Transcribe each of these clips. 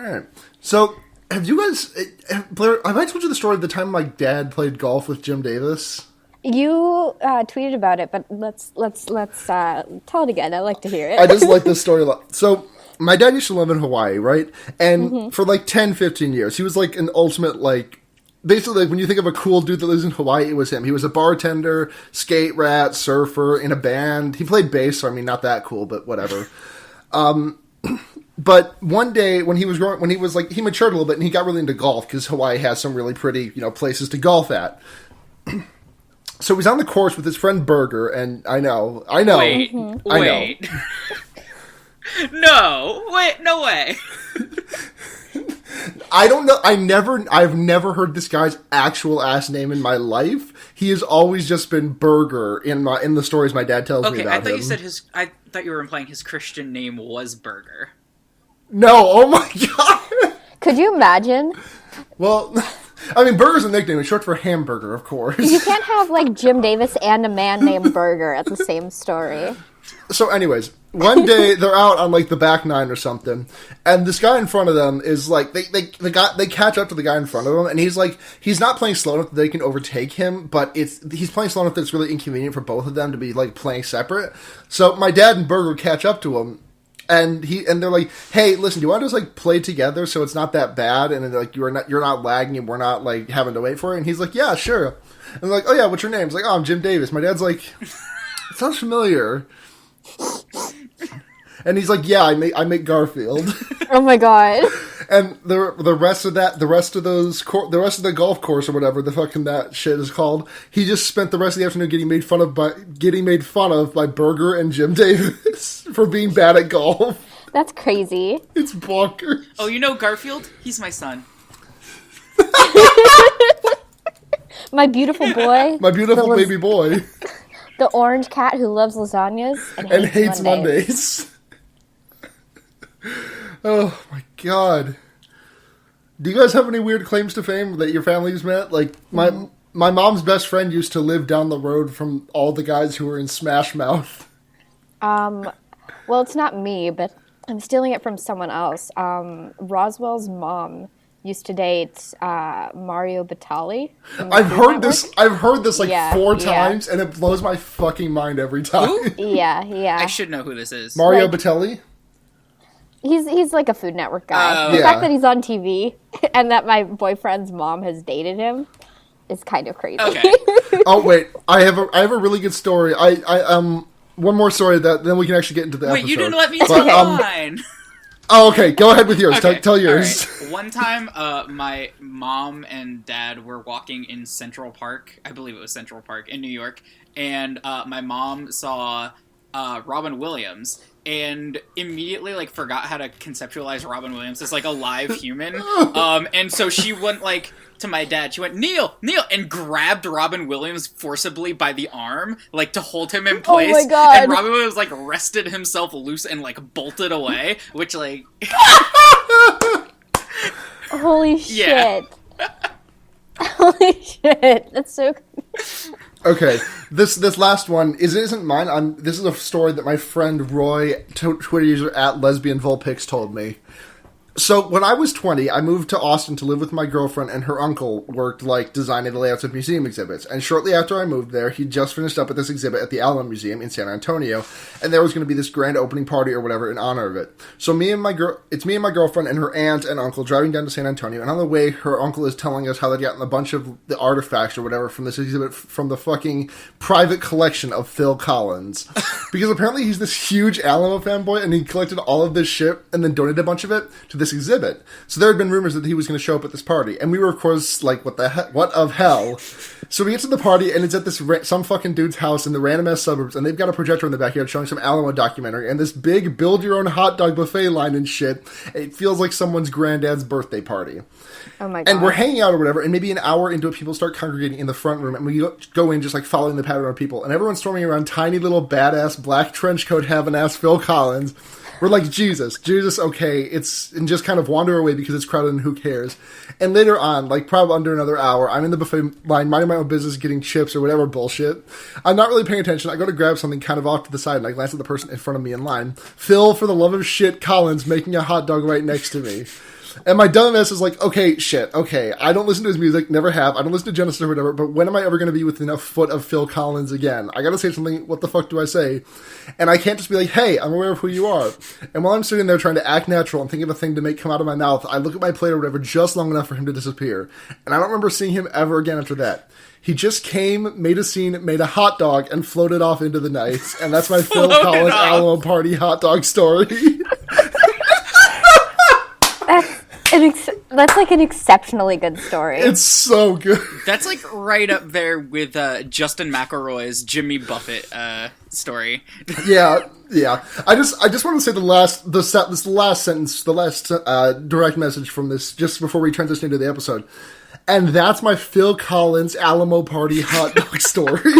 right. So, have you guys... Blair, have I told you the story of the time my dad played golf with Jim Davis? You tweeted about it, but let's tell it again. I like to hear it. I just like this story a lot. So, my dad used to live in Hawaii, right? And for like 10, 15 years, he was like an ultimate, like... Basically, like, when you think of a cool dude that lives in Hawaii, it was him. He was a bartender, skate rat, surfer, in a band. He played bass, so I mean, not that cool, but whatever. But one day, when he was like, he matured a little bit, and he got really into golf, because Hawaii has some really pretty, places to golf at. So he was on the course with his friend Berger, and I know. Wait. No way. I don't know. I've never heard this guy's actual ass name in my life. He has always just been Berger in the stories my dad tells me about him. I thought you were implying his Christian name was Berger. No, oh my god. Could you imagine? Well, I mean, Berger's a nickname. It's short for hamburger, of course. You can't have, like, Jim Davis and a man named Berger at the same story. So anyways, one day they're out on, like, the back nine or something, and this guy in front of them is, like, they catch up to the guy in front of them, and he's, like, he's not playing slow enough that they can overtake him, but he's playing slow enough that it's really inconvenient for both of them to be, like, playing separate. So my dad and Berger catch up to him, and they're like, hey, listen, do you want to just, like, play together so it's not that bad, and then, like, you're not lagging and we're not, like, having to wait for it? And he's like, yeah, sure. And they're like, oh yeah, what's your name? He's like, oh, I'm Jim Davis. My dad's like, it sounds familiar. And he's like, yeah, I make Garfield. Oh my god. And the rest of the golf course or whatever the fucking that shit is called, he just spent the rest of the afternoon getting made fun of by Berger and Jim Davis for being bad at golf. That's crazy. It's bonkers. Oh, you know Garfield? He's my son. My beautiful boy. My beautiful baby boy. The orange cat who loves lasagnas and hates Mondays. Oh my god. Do you guys have any weird claims to fame that your family's met? Like, my mom's best friend used to live down the road from all the guys who were in Smash Mouth. Well, it's not me, but I'm stealing it from someone else. Roswell's mom used to date Mario Batali. I've heard this like 4 times, and it blows my fucking mind every time. Who? Yeah. I should know who this is. Mario Batali? He's like a Food Network guy. The fact that he's on TV and that my boyfriend's mom has dated him is kind of crazy. Okay. Oh wait, I have a really good story. One more story that then we can actually get into the episode. Wait, you didn't let me tell mine. Oh, okay. Go ahead with yours. Okay. Tell yours. Right. One time, my mom and dad were walking in Central Park. I believe it was Central Park in New York. And my mom saw Robin Williams and immediately, like, forgot how to conceptualize Robin Williams as, like, a live human. And so she went, like, to my dad. She went, Neil! And grabbed Robin Williams forcibly by the arm, like, to hold him in place. Oh my god. And Robin Williams, like, wrested himself loose and, like, bolted away, which, like... Holy shit. Yeah. Holy shit. That's so... Okay, this last one isn't mine. This is a story that my friend Roy, Twitter user @lesbianvolpix, told me. So, when I was 20, I moved to Austin to live with my girlfriend, and her uncle worked, like, designing the layouts of museum exhibits. And shortly after I moved there, he just finished up at this exhibit at the Alamo Museum in San Antonio, and there was going to be this grand opening party or whatever in honor of it. So it's me and my girlfriend and her aunt and uncle driving down to San Antonio, and on the way, her uncle is telling us how they'd gotten a bunch of the artifacts or whatever from this exhibit from the fucking private collection of Phil Collins. Because apparently he's this huge Alamo fanboy, and he collected all of this shit and then donated a bunch of it to this exhibit. So there had been rumors that he was going to show up at this party, and we were of course like, what of hell? So we get to the party, and it's at this some fucking dude's house in the random ass suburbs, and they've got a projector in the backyard showing some Alamo documentary and this big build your own hot dog buffet line and shit. It feels like someone's granddad's birthday party. Oh my god. And we're hanging out or whatever, and maybe an hour into it, people start congregating in the front room, and we go in just like following the pattern of people, and everyone's storming around tiny little badass black trench coat having ass Phil Collins. We're like, Jesus, okay, and just kind of wander away because it's crowded and who cares. And later on, like probably under another hour, I'm in the buffet line, minding my own business, getting chips or whatever bullshit. I'm not really paying attention. I go to grab something kind of off to the side, and I glance at the person in front of me in line. Phil, for the love of shit, Collins, making a hot dog right next to me. And my dumbass is like, okay, shit, okay, I don't listen to his music, never have, I don't listen to Genesis or whatever, but when am I ever going to be within a foot of Phil Collins again? I gotta say something, what the fuck do I say? And I can't just be like, hey, I'm aware of who you are. And while I'm sitting there trying to act natural and think of a thing to make come out of my mouth, I look at my plate or whatever just long enough for him to disappear. And I don't remember seeing him ever again after that. He just came, made a scene, made a hot dog, and floated off into the night. And that's my Phil Collins Alamo Party hot dog story. That's like an exceptionally good story. It's so good. That's like right up there with Justin McElroy's Jimmy Buffett story. Yeah. I just want to say the last sentence, the last direct message from this, just before we transition into the episode. And that's my Phil Collins Alamo Party hot dog story.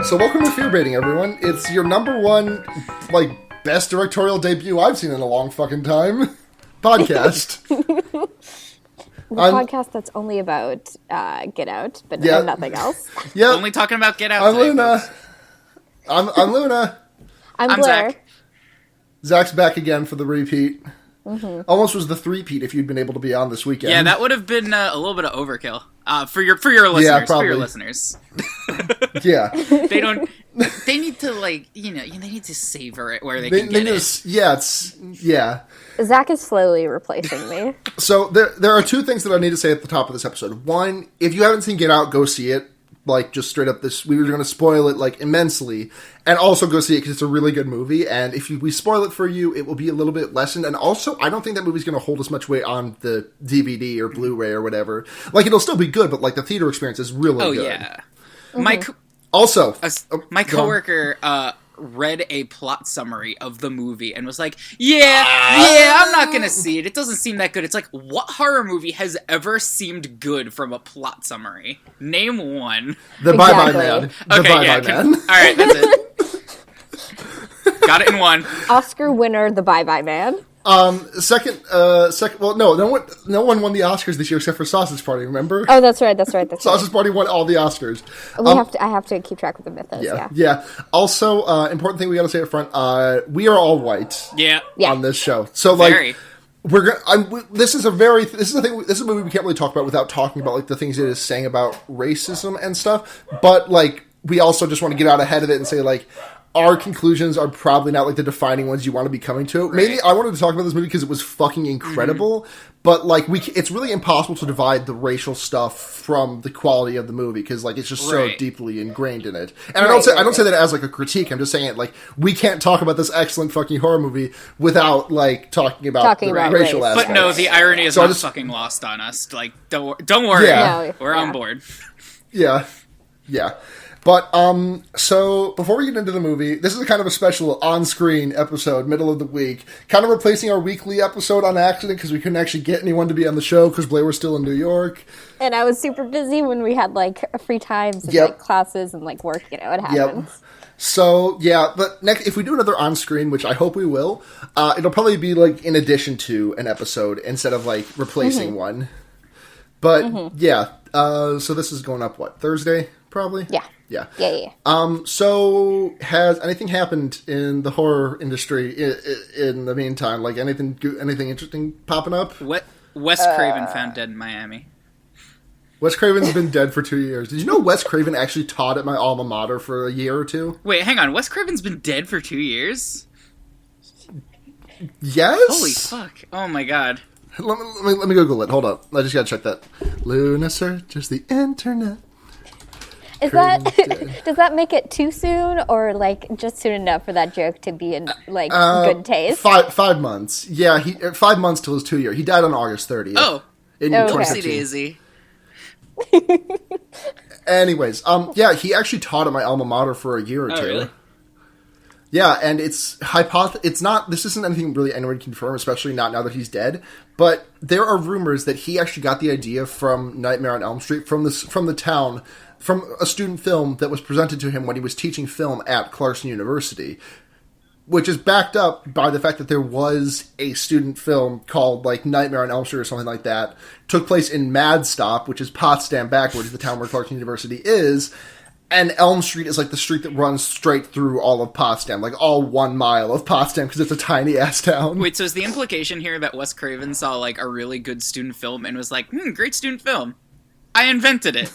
So welcome to Fear Baiting, everyone. It's your number one, best directorial debut I've seen in a long fucking time. Podcast. The podcast that's only about Get Out, but nothing else. Yeah. Only talking about Get Out I'm today, Luna. folks. I'm Luna. I'm Blair. Zach. Zach's back again for the repeat. Mm-hmm. Almost was the three-peat if you'd been able to be on this weekend. Yeah, that would have been a little bit of overkill for your listeners. Yeah, probably. For your listeners. Yeah. They need to they need to savor it where they can get it. Yeah. Zach is slowly replacing me. So there are two things that I need to say at the top of this episode. One, if you haven't seen Get Out, go see it. Just straight up we were going to spoil it immensely, and also go see it because it's a really good movie, and if we spoil it for you, it will be a little bit lessened, and also I don't think that movie's going to hold as much weight on the DVD or Blu-ray or whatever. It'll still be good, but the theater experience is really good. Yeah. Mm-hmm. My coworker read a plot summary of the movie and was like, I'm not gonna see it. It doesn't seem that good. It's like, what horror movie has ever seemed good from a plot summary? Name one. The Bye Bye Man. The Bye Bye Man. Alright, that's it. Got it in one. Oscar winner, The Bye Bye Man. Second, well, no one won the Oscars this year except for Sausage Party, remember? Oh, that's right. Sausage Party won all the Oscars. I have to keep track of the mythos, Yeah. Also, important thing we gotta say up front, we are all white. Yeah. On this show. So, this is a movie we can't really talk about without talking about, the things it is saying about racism and stuff, but, we also just want to get out ahead of it and say, our conclusions are probably not the defining ones you want to be coming to. Right. Maybe I wanted to talk about this movie because it was fucking incredible, but it's really impossible to divide the racial stuff from the quality of the movie because it's just so deeply ingrained in it. And I don't say that as a critique. I'm just saying it we can't talk about this excellent fucking horror movie without talking about the racial aspects. But no, the irony is not fucking lost on us. Don't worry, we're on board. Yeah. But, so, before we get into the movie, this is kind of a special on-screen episode, middle of the week. Kind of replacing our weekly episode on accident, because we couldn't actually get anyone to be on the show, because Blair was still in New York. And I was super busy when we had, free times and, classes and, work, it happens. Yep. So, yeah, but if we do another on-screen, which I hope we will, it'll probably be, in addition to an episode, instead of, replacing one. But, so this is going up, Thursday, probably? Yeah. Yeah. So, has anything happened in the horror industry in the meantime? Anything interesting popping up? Wes Craven found dead in Miami. Wes Craven's been dead for 2 years. Did you know Wes Craven actually taught at my alma mater for a year or two? Wait, hang on. Wes Craven's been dead for 2 years? Yes? Holy fuck. Oh my god. Let me Google it. Hold up. I just gotta check that. Luna searches the internet. Does that make it too soon, or just soon enough for that joke to be in good taste? 5 months. Yeah, 5 months till his 2 year. He died on August 30th. Oh, oopsie daisy. Anyways, he actually taught at my alma mater for a year or two. Really? Yeah, and it's not. This isn't anything really anyone can confirm, especially not now that he's dead. But there are rumors that he actually got the idea from Nightmare on Elm Street from the town from a student film that was presented to him when he was teaching film at Clarkson University, which is backed up by the fact that there was a student film called, like, Nightmare on Elm Street or something like that. Took place in Madstop, which is Potsdam backwards, the town where Clarkson University is. And Elm Street is, like, the street that runs straight through all of Potsdam. Like, all 1 mile of Potsdam, because it's a tiny-ass town. Wait, so is the implication here that Wes Craven saw, like, a really good student film and was like, great student film. I invented it.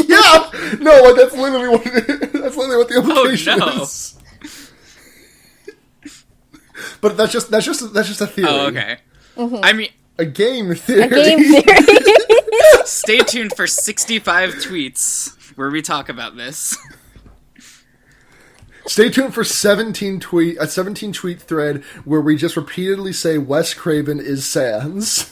Yeah! No, like, that's literally what that's literally what the implication is. But that's just a theory. Oh, okay. Mm-hmm. I mean... A game theory. A game theory. Stay tuned for 65 tweets where we talk about this. Stay tuned for a 17 tweet thread where we just repeatedly say Wes Craven is Sans.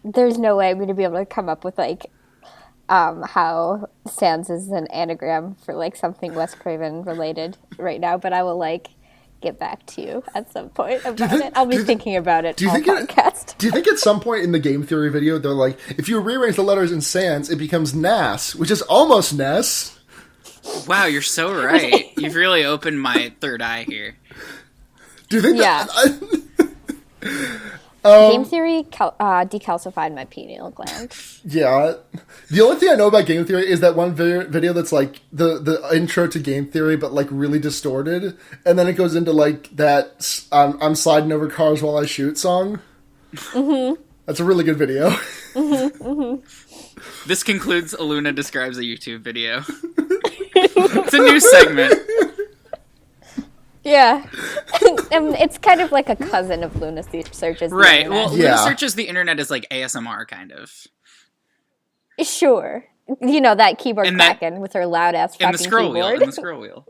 There's no way I'm going to be able to come up with, like, how Sans is an anagram for, like, something Wes Craven related right now, but I will, like, get back to you at some point about it. I'll be thinking about it all podcast. Do you think at some point in the game theory video, they're like, if you rearrange the letters in Sans, it becomes Nas, which is almost Ness? Wow, you're so right. You've really opened my third eye here. Do you think game theory decalcified my pineal gland. Yeah. The only thing I know about game theory is that one video that's like the intro to game theory, but like really distorted. And then it goes into like that I'm sliding over cars while I shoot song. Mm-hmm. That's a really good video. Mm-hmm, mm-hmm. This concludes Aluna Describes a YouTube video. It's a new segment. Yeah. It's kind of like a cousin of Luna Searches. Right. Well, Luna Searches the internet is like ASMR, kind of. Sure. You know, that keyboard cracking with her loud-ass fucking keyboard. In the scroll wheel.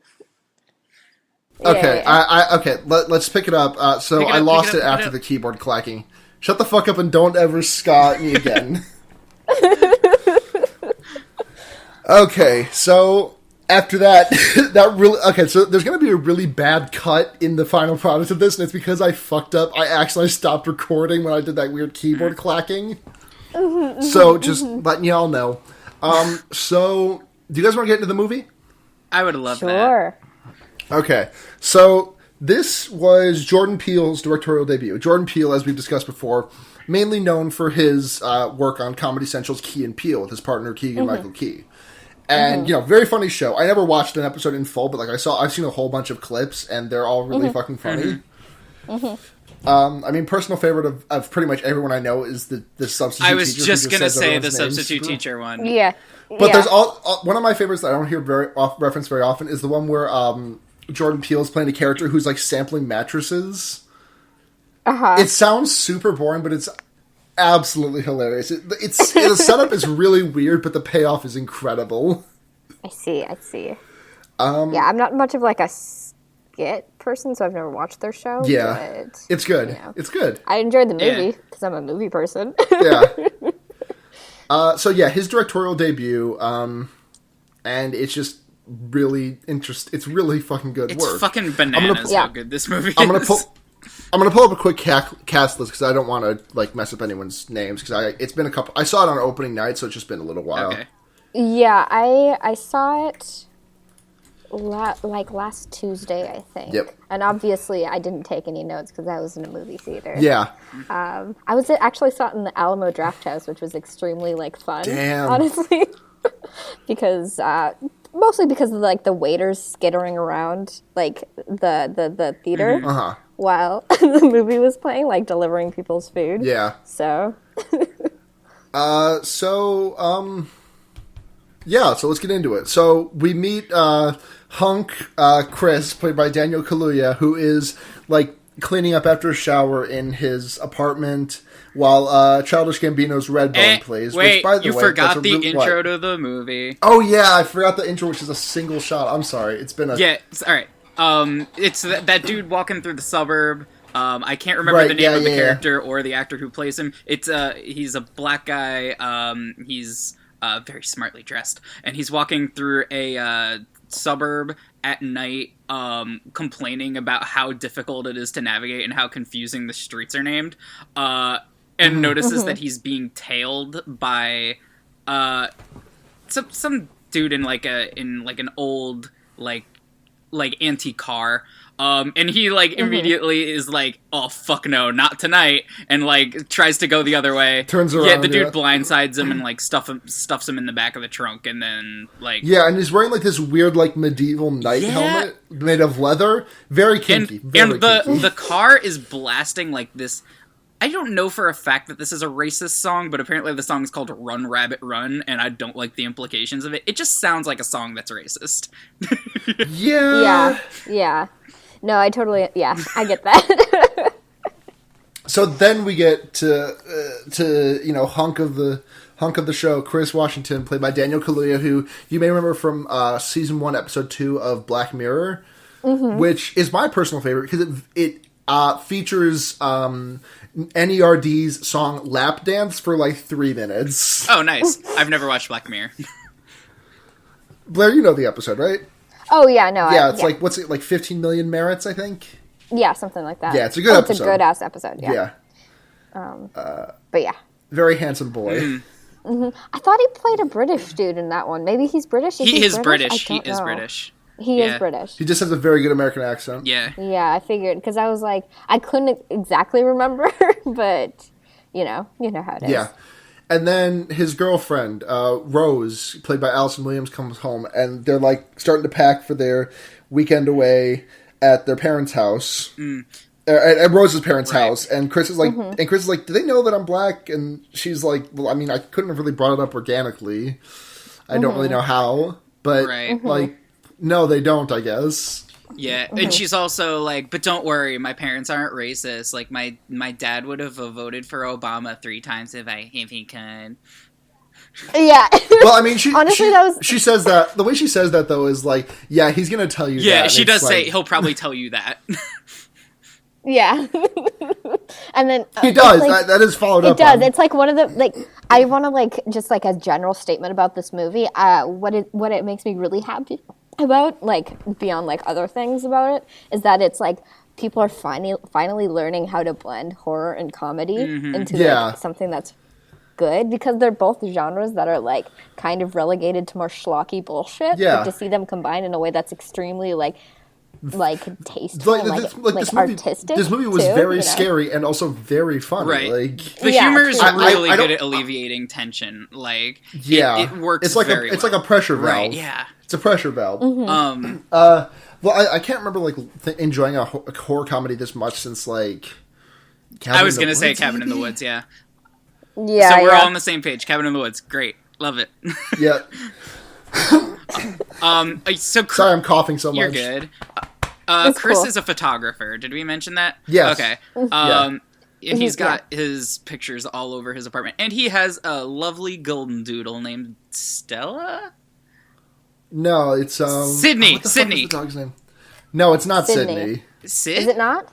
Okay, yeah. Let's pick it up. I lost it after the keyboard clacking. Shut the fuck up and don't ever Scott me again. Okay, so... After that, so there's going to be a really bad cut in the final product of this, and it's because I fucked up. I actually stopped recording when I did that weird keyboard clacking. So, just letting y'all know. So, do you guys want to get into the movie? I would love that. Sure. Okay, so this was Jordan Peele's directorial debut. Jordan Peele, as we've discussed before, mainly known for his work on Comedy Central's Key and Peele with his partner Keegan-Michael Key. And, very funny show. I never watched an episode in full, but like I've seen a whole bunch of clips, and they're all really fucking funny. I mean, personal favorite of pretty much everyone I know is the substitute teacher. I was just going to say the substitute teacher one. Yeah. But there's one of my favorites that I don't hear referenced very often is the one where Jordan Peele is playing a character who's like sampling mattresses. Uh-huh. It sounds super boring, but it's absolutely hilarious. The setup is really weird, but the payoff is incredible. I see. I'm not much of like a skit person, so I've never watched their show. Yeah, but, it's good. It's good. I enjoyed the movie because I'm a movie person. Yeah. His directorial debut, and it's just really interesting. It's really fucking good work. It's fucking bananas how good this movie is. I'm gonna pull up a quick cast list because I don't want to like mess up anyone's names because it's been a couple. I saw it on opening night, so it's just been a little while. Okay. Yeah, I saw it last Tuesday, I think. Yep. And obviously, I didn't take any notes because I was in a movie theater. Yeah. I actually saw it in the Alamo Drafthouse, which was extremely fun. Damn. Honestly, because. Mostly because of like the waiters skittering around like the theater while the movie was playing, like delivering people's food. Yeah. So. So let's get into it. So we meet Hunk Chris, played by Daniel Kaluuya, who is like cleaning up after a shower in his apartment while Childish Gambino's Redbone plays. Wait, which, by the way, forgot the intro to the movie. Oh yeah, I forgot the intro, which is a single shot. I'm sorry. It's been a... Yeah, all right. It's that dude walking through the suburb. I can't remember the name of the character or the actor who plays him. He's a black guy. He's very smartly dressed, and he's walking through a suburb at night, complaining about how difficult it is to navigate and how confusing the streets are named. and notices that he's being tailed by some dude in an old antique car. And he immediately is like, oh fuck no, not tonight, and tries to go the other way. Turns around. Yeah, the dude blindsides him and stuffs him in the back of the trunk, and then yeah, and he's wearing this weird medieval knight helmet made of leather, very kinky. And the car is blasting this. I don't know for a fact that this is a racist song, but apparently the song is called Run Rabbit Run, and I don't like the implications of it. It just sounds like a song that's racist. Yeah. No, I totally, I get that. So then we get to hunk of the show, Chris Washington, played by Daniel Kaluuya, who you may remember from season 1, episode 2 of Black Mirror, which is my personal favorite because it features NERD's song Lap Dance for 3 minutes. Oh, nice. I've never watched Black Mirror. Blair, you know the episode, right? Oh, yeah, no. Yeah, it's what's it, 15 million merits, I think? Yeah, something like that. Yeah, it's a good episode. It's a good-ass episode, yeah. But yeah. Very handsome boy. I thought he played a British dude in that one. Maybe he's British? He is British. He is British. He is British. He just has a very good American accent. Yeah. Yeah, I figured, because I was I couldn't exactly remember, but, you know how it is. Yeah. And then his girlfriend, Rose, played by Allison Williams, comes home, and they're starting to pack for their weekend away at their parents' house, at Rose's parents' house. And Chris is do they know that I'm black? And she's like, well, I mean, I couldn't have really brought it up organically. I don't really know how, but no, they don't, I guess. Yeah, and she's also but don't worry, my parents aren't racist. My dad would have voted for Obama 3 times if he could. Yeah. Well, I mean, honestly, she says that, the way she says that, though, is yeah, he's gonna tell you that. Yeah, she does say he'll probably tell you that. Yeah. And then... he does, that is followed up. It does, it's one of the, I want to, just a general statement about this movie, what it makes me really happy about, beyond other things about it, is that it's people are finally learning how to blend horror and comedy into something that's good, because they're both genres that are kind of relegated to more schlocky bullshit. Yeah. But to see them combined in a way that's extremely tasteful, artistic. This movie was very scary and also very funny. Right. The humor is really good at alleviating tension. It works. It's very it's well. like a pressure valve. Right. Yeah. It's a pressure valve. Mm-hmm. Well, I can't remember enjoying a horror comedy this much since I was gonna say Cabin in the Woods. Yeah. Yeah. So we're all on the same page. Cabin in the Woods. Great. Love it. Yeah. Sorry, I'm coughing so much. You're good. Chris is a photographer. Did we mention that? Yes. Okay. And he's got his pictures all over his apartment. And he has a lovely golden doodle named Stella? No, it's Sydney. what the fuck is the dog's name? No, it's not Sydney. Sid? Is it not?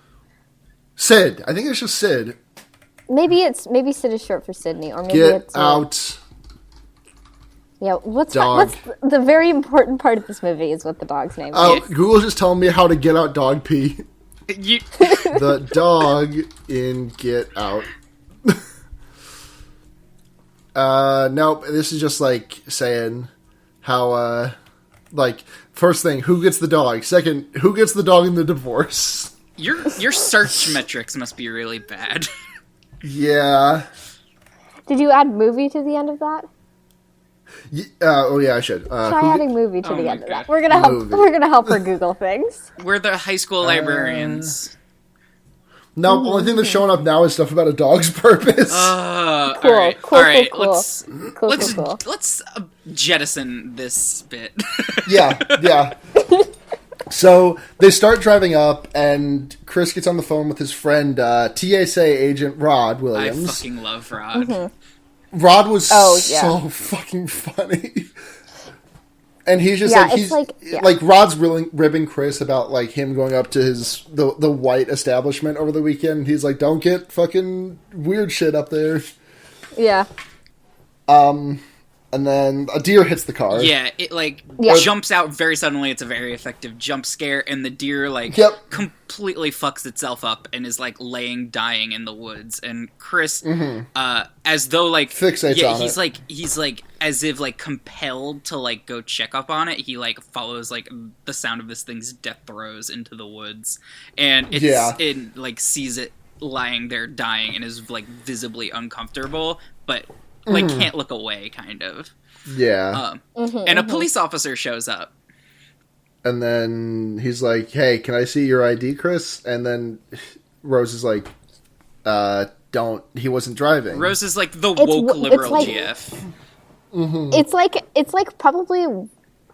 Sid. I think it's just Sid. Maybe Sid is short for Sydney, or maybe Get it's out. Yeah, what's dog. the very important part of this movie is what the dog's name is. Oh, Google's just telling me how to get out dog pee. The dog in Get Out. Nope, this is just saying how, first thing, who gets the dog? Second, who gets the dog in the divorce? Your search metrics must be really bad. Yeah. Did you add movie to the end of that? I should. Try adding movie to the end of that. We're gonna help her Google things. We're the high school librarians. No, only thing that's showing up now is stuff about a dog's purpose. Cool. All right. Cool. Let's jettison this bit. Yeah. So they start driving up, and Chris gets on the phone with his friend, TSA agent Rod Williams. I fucking love Rod. Mm-hmm. Rod was so fucking funny. And he's just Rod's ribbing Chris about him going up to the white establishment over the weekend. He's like, don't get fucking weird shit up there. Yeah. And then a deer hits the car. Yeah, it jumps out very suddenly. It's a very effective jump scare, and the deer completely fucks itself up and is laying dying in the woods. And Chris, as though fixates on it. He's as if compelled to go check up on it. He follows the sound of this thing's death throes into the woods, and it sees it lying there dying and is visibly uncomfortable, but can't look away, kind of. Yeah. And a police officer shows up. And then he's like, hey, can I see your ID, Chris? And then Rose is like, don't, he wasn't driving. Rose is the woke liberal GF. It's probably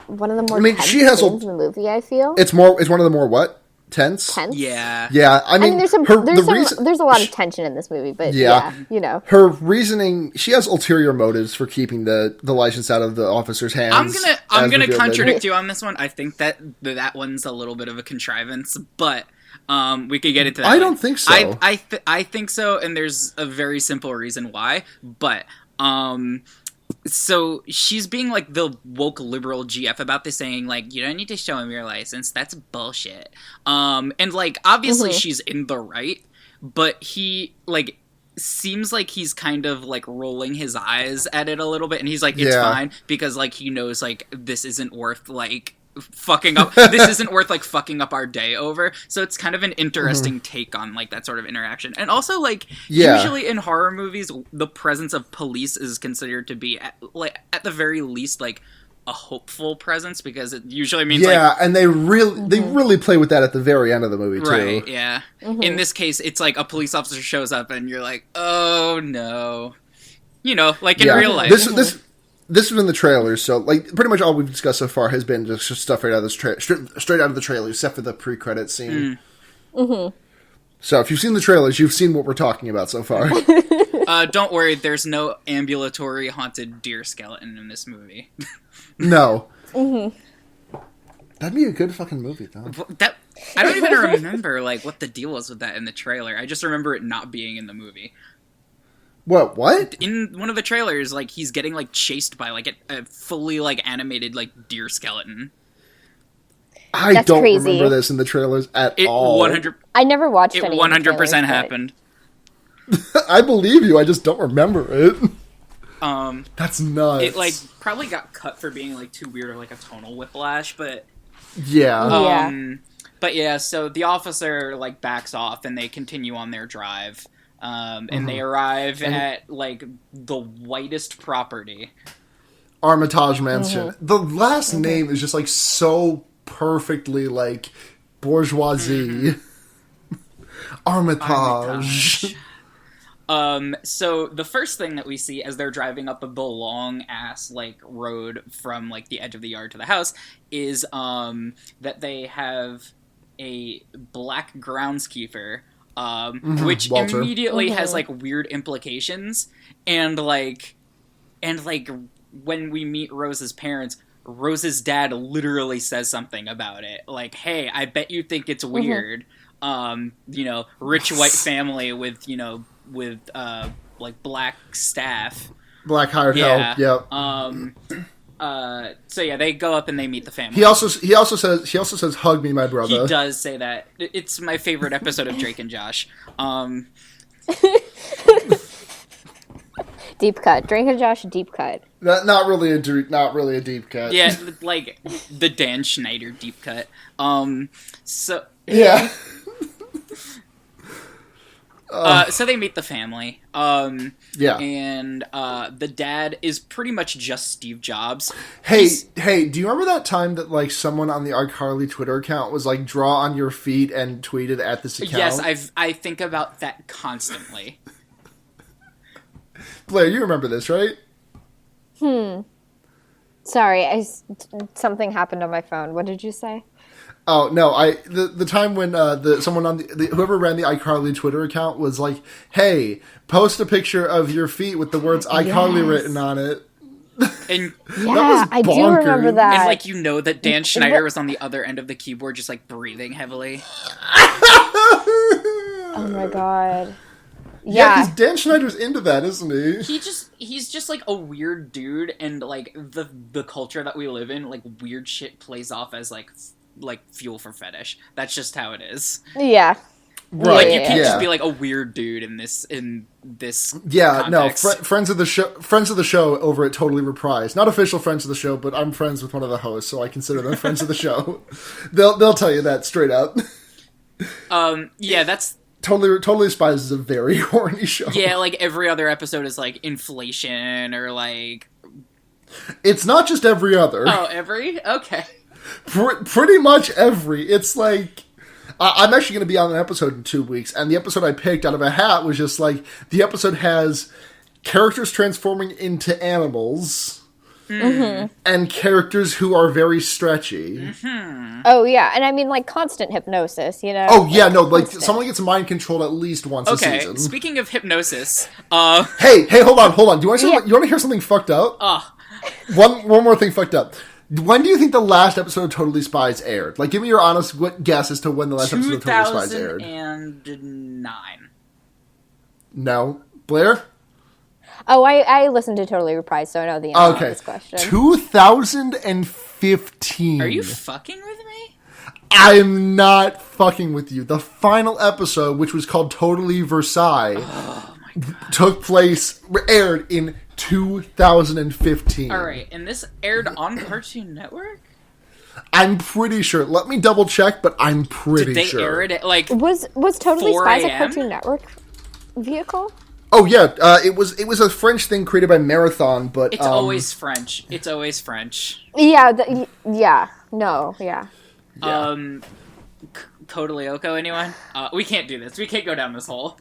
one of the more tense scenes in the movie, I feel. It's one of the more what? Tense? Yeah. Yeah, I mean there's a lot of tension in this movie, but her reasoning, she has ulterior motives for keeping the license out of the officer's hands. I'm gonna contradict you on this one. I think that one's a little bit of a contrivance, but we could get into that. I don't think so. I think so, and there's a very simple reason why, but so she's being the woke liberal GF about this, saying you don't need to show him your license. That's bullshit. And obviously she's in the right, but he seems like he's kind of rolling his eyes at it a little bit, and he's it's fine because he knows this isn't worth fucking up. This isn't worth fucking up our day over. So it's kind of an interesting take on that sort of interaction. And also usually in horror movies, the presence of police is considered to be at the very least a hopeful presence, because it usually means and they really play with that at the very end of the movie too. Right, yeah. In this case, it's a police officer shows up and you're oh no. In real life. This was in the trailers, so pretty much all we've discussed so far has been just stuff right out of the straight out of the trailers, except for the pre-credit scene. So if you've seen the trailers, you've seen what we're talking about so far. Don't worry, there's no ambulatory haunted deer skeleton in this movie. No. That'd be a good fucking movie, though. I don't even remember what the deal was with that in the trailer. I just remember it not being in the movie. What? In one of the trailers, he's getting, chased by, a fully, animated, deer skeleton. I don't remember this in the trailers at all. I never watched it. It 100% happened. I believe you, I just don't remember it. That's nuts. It, probably got cut for being, too weird or, a tonal whiplash, but... Yeah. But, yeah, so the officer, backs off, and they continue on their drive. And they arrive at, the whitest property. Armitage Mansion. The last name is just, so perfectly, bourgeoisie. Armitage. So the first thing that we see as they're driving up the long-ass, road from, the edge of the yard to the house is, that they have a black groundskeeper, which Walter. immediately has weird implications, and when we meet Rose's parents, Rose's dad literally says something about it, hey, I bet you think it's weird, rich white family with black staff, black hired help. Yep. So yeah, they go up and they meet the family. He also says, "Hug me, my brother." He does say that. It's my favorite episode of Drake and Josh. Deep cut. Drake and Josh deep cut. Not really a deep cut. Yeah, the Dan Schneider deep cut. So yeah. So they meet the family. Yeah. And the dad is pretty much just Steve Jobs. Hey, do you remember that time that someone on the iCarly Twitter account was draw on your feet and tweeted at this account? Yes, I think about that constantly. Blair, you remember this, right? Sorry, something happened on my phone. What did you say? Oh no! The time when someone on whoever ran the iCarly Twitter account was like, "Hey, post a picture of your feet with the words iCarly written on it." And I do remember that. And that Dan Schneider was on the other end of the keyboard, just breathing heavily. Oh my god! Yeah, because Dan Schneider's into that, isn't he? He's just like a weird dude, and like the culture that we live in, like weird shit plays off as like fuel for fetish. That's just how it is. Yeah. Right. Like you can't just be like a weird dude in this context. No, friends of the show over at Totally Reprised. Not official friends of the show, but I'm friends with one of the hosts, so I consider them friends of the show. They'll tell you that straight up. Yeah, that's Totally Spies is a very horny show. Yeah, like every other episode is like inflation or like. It's not just every other. Oh, every? Okay. Pretty much every. It's like. I'm actually going to be on an episode in 2 weeks, and the episode I picked out of a hat was just like, the episode has characters transforming into animals, and characters who are very stretchy. Mm-hmm. Oh, yeah, and I mean, like, constant hypnosis, you know? Oh, yeah, no, like, someone gets mind-controlled at least once a season. Okay, speaking of hypnosis, Hey, hold on, do you want to hear something fucked up? One more thing fucked up. When do you think the last episode of Totally Spies aired? Like, give me your honest guess as to when the last episode of Totally Spies aired. 2009. No. Blair? Oh, I listened to Totally Reprised, so I know the answer to this question. 2015. Are you fucking with me? I'm not fucking with you. The final episode, which was called Totally Versailles, aired in 2015. Alright, and this aired on Cartoon Network? I'm pretty sure. Let me double check, but I'm pretty sure. Did they air it at, like, Was Totally 4 Spies a a.m.? Cartoon Network vehicle? Oh, yeah. It was a French thing created by Marathon, but... It's always French. It's always French. Yeah, Totally Oko, anyone? We can't do this. We can't go down this hole.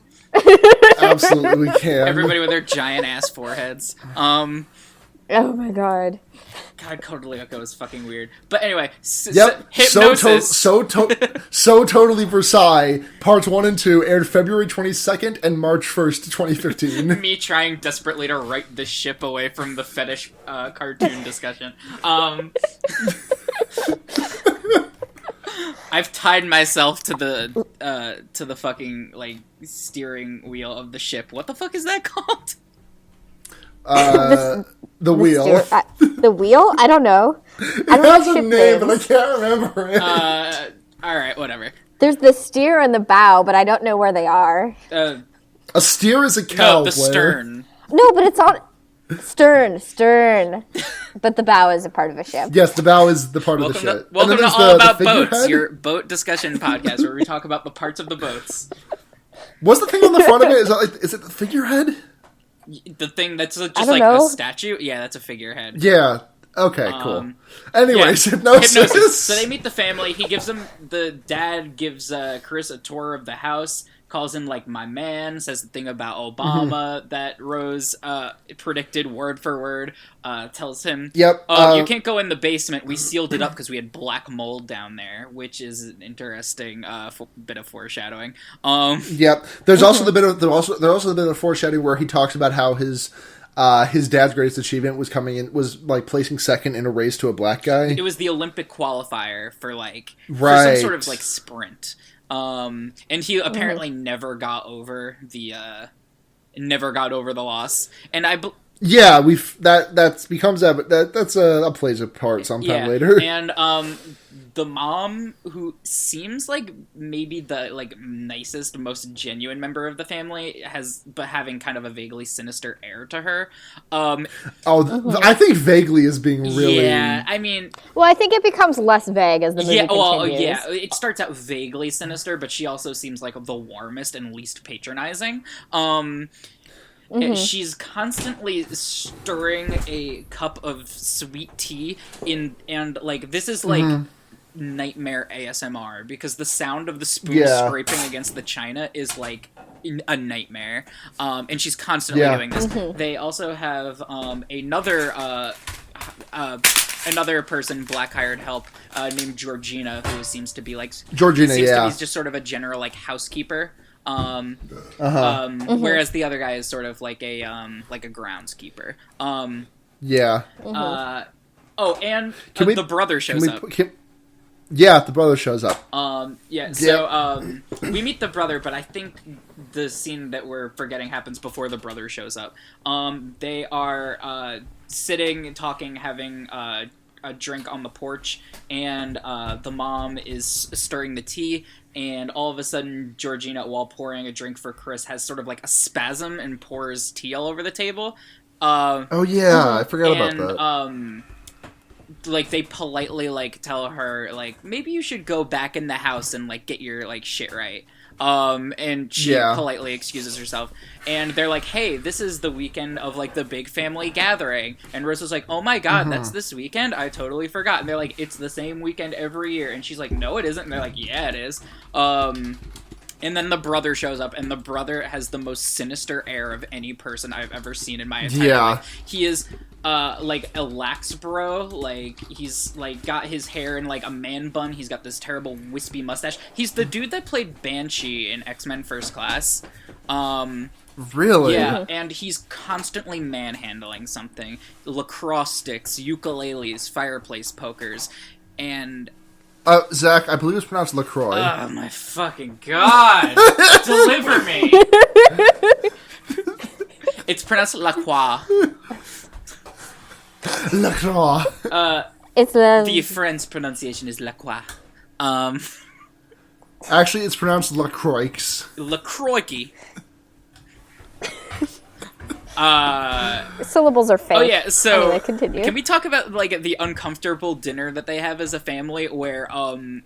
Absolutely we can. Everybody with their giant ass foreheads. Oh my god. God, Totally Oko is fucking weird. But anyway, hypnosis. So Totally Versailles, parts 1 and 2 aired February 22nd and March 1st, 2015. Me trying desperately to write the ship away from the fetish cartoon discussion. I've tied myself to the fucking like steering wheel of the ship. What the fuck is that called? The wheel. The wheel? I don't know. It has a name, but I can't remember it. Alright, whatever. There's the steer and the bow, but I don't know where they are. A steer is a cow. No, the stern. No, but it's on stern. But the bow is a part of a ship. Yes, the bow is the part of the ship. Welcome to All About Boats, your boat discussion podcast where we talk about the parts of the boats. What's the thing on the front of it? Is it the figurehead? The thing that's just like a statue? Yeah, that's a figurehead. Yeah. Okay, cool. Anyways, hypnosis. So they meet the family. The dad gives Chris a tour of the house, calls him like my man, says the thing about Obama that Rose predicted word for word, tells him, "Yep, you can't go in the basement. We sealed it up because we had black mold down there," which is an interesting bit of foreshadowing. Yep. There's also the bit of foreshadowing where he talks about how his dad's greatest achievement was placing second in a race to a black guy. It was the Olympic qualifier for for some sort of like sprint. And he apparently never got over the loss. And that becomes that's plays a part sometime later. And the mom, who seems like maybe the nicest, most genuine member of the family, but having kind of a vaguely sinister air to her. I think vaguely is being really. Yeah, I mean. Well, I think it becomes less vague as the movie continues. Yeah, it starts out vaguely sinister, but she also seems like the warmest and least patronizing. She's constantly stirring a cup of sweet tea this is nightmare ASMR, because the sound of the spoon scraping against the china is like a nightmare. And she's constantly doing this. They also have another person, black hired help, named Georgina, who seems to be he's just sort of a general housekeeper. Whereas the other guy is sort of like a groundskeeper. And the brother shows up. Yeah, the brother shows up. So we meet the brother, but I think the scene that we're forgetting happens before the brother shows up. They are sitting, talking, having a drink on the porch, and the mom is stirring the tea, and all of a sudden Georgina, while pouring a drink for Chris, has sort of like a spasm and pours tea all over the table. Oh yeah, I forgot about that. Like, they politely, like, tell her, like, maybe you should go back in the house and, like, get your, like, shit right. And she politely excuses herself. And they're like, hey, this is the weekend of, like, the big family gathering. And Rosa's like, oh my god, that's this weekend? I totally forgot. And they're like, it's the same weekend every year. And she's like, no, it isn't. And they're like, yeah, it is. And then the brother shows up, and the brother has the most sinister air of any person I've ever seen in my entire life. He is, like, a lax bro. Like, he's, like, got his hair in, like, a man bun. He's got this terrible wispy mustache. He's the dude that played Banshee in X-Men First Class. Really? Yeah, and he's constantly manhandling something. Lacrosse sticks, ukuleles, fireplace pokers, and... Zach, I believe it's pronounced LaCroix. Oh my fucking god! Deliver me! It's pronounced LaCroix. LaCroix. It's the French pronunciation is LaCroix. Actually, it's pronounced LaCroix. LaCroix. syllables are fake. Oh yeah, so anyway, continue. Can we talk about, like, the uncomfortable dinner that they have as a family, where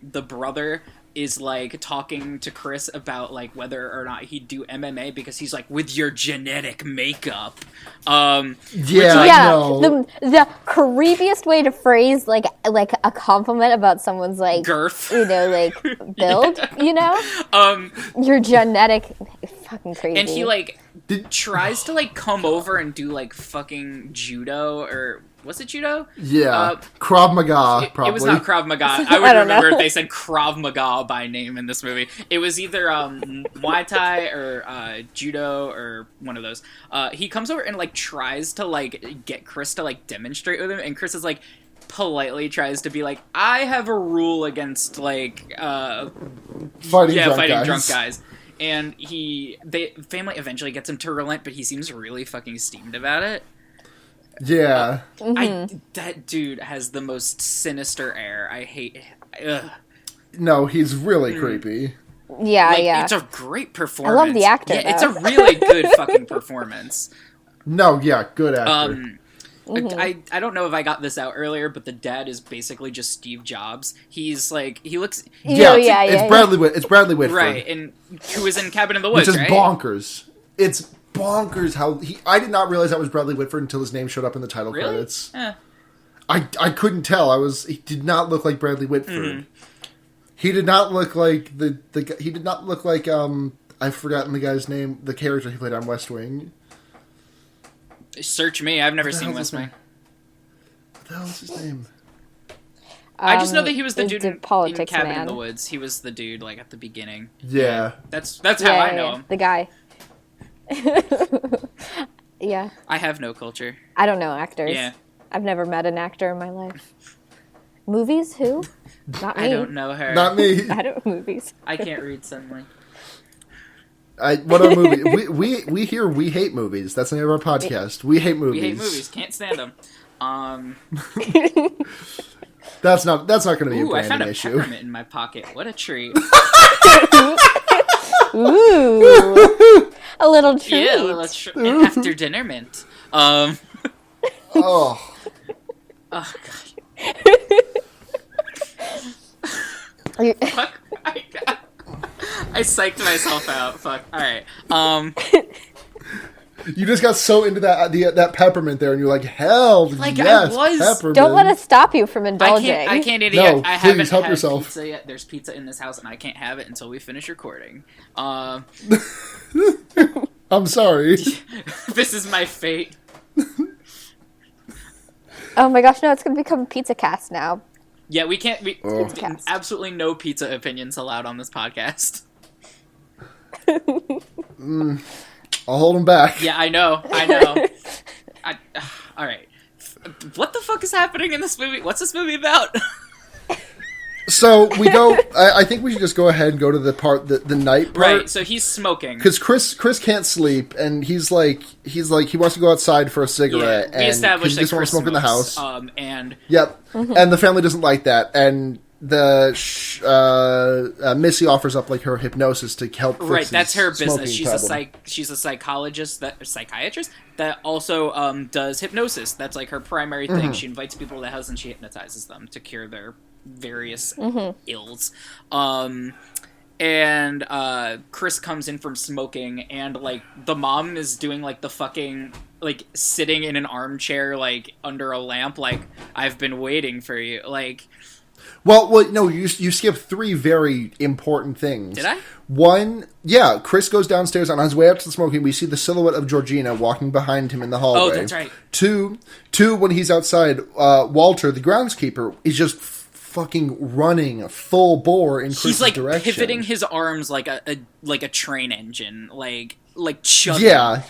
the brother is, like, talking to Chris about, like, whether or not he'd do MMA because he's like, with your genetic makeup. No. The creepiest way to phrase like a compliment about someone's, like, girth, you know, like, build, you know, your genetic, fucking crazy. And he, like, tries to, like, come over and do, like, fucking judo, or was it judo? Yeah, Krav Maga, probably. It was not Krav Maga. I would remember if they said Krav Maga by name in this movie. It was either Muay Thai or judo or one of those. He comes over and, like, tries to, like, get Chris to, like, demonstrate with him, and Chris is like, politely tries to be like, I have a rule against, like, fighting drunk guys. And the family eventually gets him to relent, but he seems really fucking steamed about it. Yeah. That dude has the most sinister air. I hate... Ugh. No, he's really creepy. Yeah, like, yeah. It's a great performance. I love the actor, Yeah, it's a really good fucking performance. No, yeah, good actor. I don't know if I got this out earlier, but the dad is basically just Steve Jobs. He's like, he looks... It's Bradley Whitford. Right, and who is in Cabin in the Woods, which is bonkers. It's bonkers how I did not realize that was Bradley Whitford until his name showed up in the title credits. I couldn't tell. He did not look like Bradley Whitford. He did not look like he did not look like I've forgotten the guy's name, the character he played on West Wing. Search me. I've never seen West Wing. What the hell is his name? I just know that he was the dude in Cabin man. in the Woods. He was the dude, like, at the beginning. Yeah. That's how I know him. The guy. Yeah. I have no culture. I don't know actors. Yeah. I've never met an actor in my life. Movies? Who? Not me. I don't know her. Not me. I don't movies. I can't read suddenly. What are movies? We hear we hate movies. That's the name of our podcast. We hate movies. We hate movies. Can't stand them. That's not going to be a branding issue. I found a peppermint in my pocket. What a treat. Ooh. A little treat. Yeah, a little an after dinner mint. Oh. Oh, God. Fuck. I psyched myself out. Fuck. Alright. You just got so into that peppermint there, and you're like, hell, like, yes, I was. peppermint. Don't let us stop you from indulging. I can't eat it no, yet. I haven't help had yourself. pizza yet. There's pizza in this house, and I can't have it until we finish recording. I'm sorry. This is my fate. Oh my gosh, no, it's going to become Pizza Cast now. Yeah, we can't... Cast. Absolutely no pizza opinions allowed on this podcast. I'll hold them back. Yeah, I know. Alright. What the fuck is happening in this movie? What's this movie about? So we go. I think we should just go ahead and go to the the night part. Right. So he's smoking because Chris can't sleep, and he's like he wants to go outside for a cigarette. Yeah, we established and he doesn't want to smoke in the house. And yep, and the family doesn't like that, and the Missy offers up like her hypnosis to help fix right. That's her business. She's a psychiatrist that also does hypnosis. That's like her primary thing. She invites people to the house and she hypnotizes them to cure their various ills. And Chris comes in from smoking, and like the mom is doing like the fucking like sitting in an armchair like under a lamp, like I've been waiting for you, like. Well, no, you skipped 3 very important things. Did I? One, yeah, Chris goes downstairs on his way up to the smoking. We see the silhouette of Georgina walking behind him in the hallway. Oh, that's right. Two, when he's outside, Walter, the groundskeeper, is just fucking running full bore in Chris's direction. He's like pivoting his arms like a train engine, like chugging. Yeah.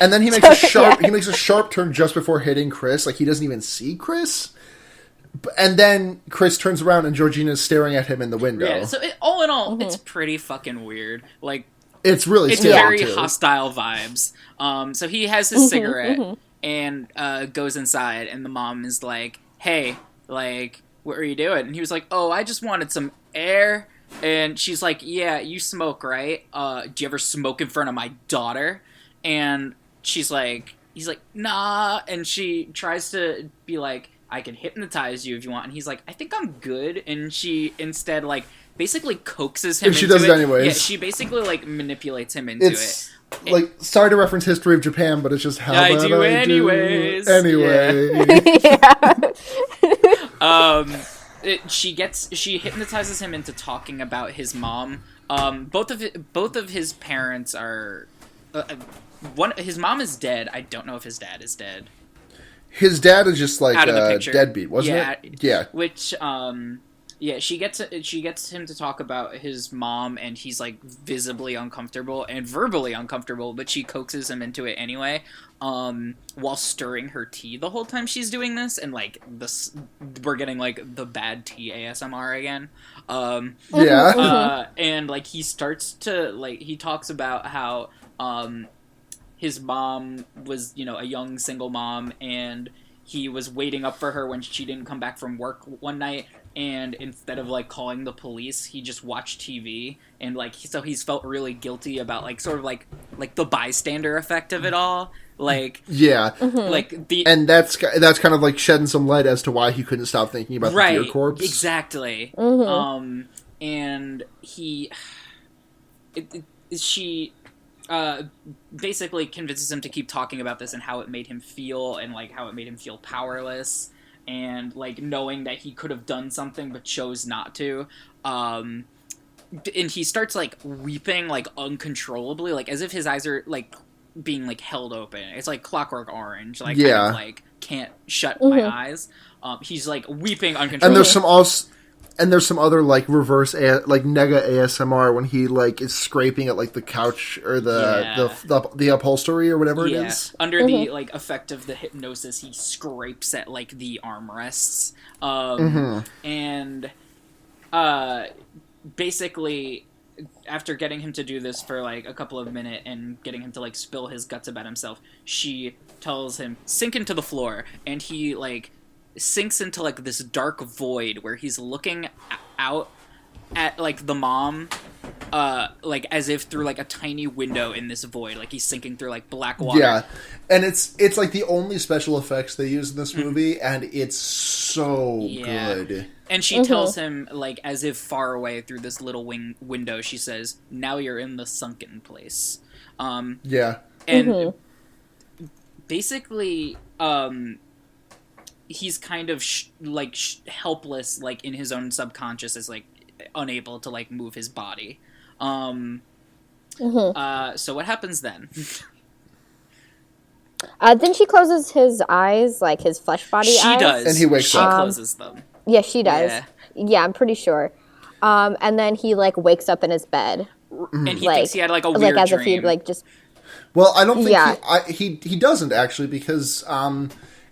And then he makes a sharp turn just before hitting Chris. Like he doesn't even see Chris. And then Chris turns around and Georgina's staring at him in the window. Yeah, so all in all, it's pretty fucking weird. Like, it's really very too. hostile vibes. So he has his cigarette and goes inside, and the mom is like, "Hey, like, what are you doing?" And he was like, "Oh, I just wanted some air." And she's like, "Yeah, you smoke, right? Do you ever smoke in front of my daughter?" And he's like, "Nah." And she tries to be like, "I can hypnotize you if you want." And he's like, "I think I'm good." And she instead, like, basically coaxes him into it. She does it anyways. Yeah, she basically, like, manipulates him into it. Like, sorry to reference History of Japan, but it's just how I do anyways. Anyway. She hypnotizes him into talking about his mom. Both of his parents are... his mom is dead. I don't know if his dad is dead. His dad is just like out of the a picture. Deadbeat, wasn't it? Yeah. Which, she gets him to talk about his mom, and he's like visibly uncomfortable and verbally uncomfortable, but she coaxes him into it anyway, while stirring her tea the whole time she's doing this, and like this, we're getting like the bad tea ASMR again. And like he starts to like he talks about how his mom was, a young single mom, and he was waiting up for her when she didn't come back from work one night, and instead of, like, calling the police, he just watched TV, and, like, so he's felt really guilty about, like, sort of, like the bystander effect of it all, like... Yeah. Like, the... And that's kind of, like, shedding some light as to why he couldn't stop thinking about the deer corpse. Exactly. And she... basically convinces him to keep talking about this and how it made him feel, and like how it made him feel powerless, and like knowing that he could have done something but chose not to. And he starts like weeping like uncontrollably, like as if his eyes are like being like held open. It's like Clockwork Orange, like kind of, like can't shut my eyes. He's like weeping uncontrollably. And there's some other, like, reverse, like, nega ASMR when he, like, is scraping at, like, the couch or the upholstery or whatever it is. Under the, like, effect of the hypnosis, he scrapes at, like, the armrests. And, basically, after getting him to do this for, like, a couple of minutes and getting him to, like, spill his guts about himself, she tells him, sink into the floor, and he, like... sinks into like this dark void where he's looking out at like the mom like as if through like a tiny window in this void, like he's sinking through like black water. Yeah, and it's like the only special effects they use in this movie, and it's so good. And she tells him, like, as if far away through this little window, she says, "Now you're in the sunken place." And basically he's kind of helpless, like in his own subconscious, is like unable to like move his body. So what happens then? Then she closes his eyes, like his flesh body eyes. She does, and he wakes up. She closes them. Yeah, she does. Yeah, I'm pretty sure. And then he like wakes up in his bed, and he thinks he had like a weird dream. If he like just. Well, I don't think he doesn't actually, because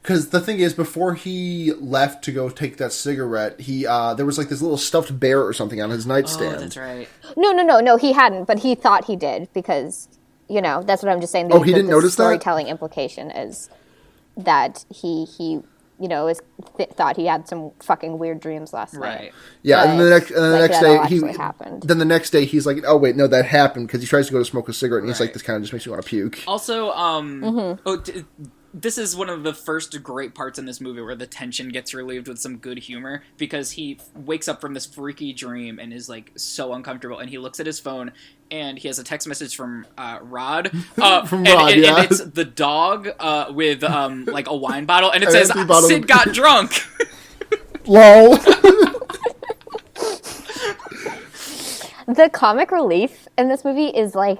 Because the thing is, before he left to go take that cigarette, he there was like this little stuffed bear or something on his nightstand. Oh, that's right. No, he hadn't, but he thought he did because, that's what I'm just saying. He didn't notice that? The storytelling implication is that he thought he had some fucking weird dreams last night. Right. Yeah, and the next day happened. Then the next day he's like, oh wait, no, that happened because he tries to go to smoke a cigarette and he's like, this kind of just makes me want to puke. Also, this is one of the first great parts in this movie where the tension gets relieved with some good humor, because he wakes up from this freaky dream and is like so uncomfortable, and he looks at his phone and he has a text message from Rod. From Rod, yeah. And it's the dog with like a wine bottle, and it says, Sid got drunk. Lol. The comic relief in this movie is like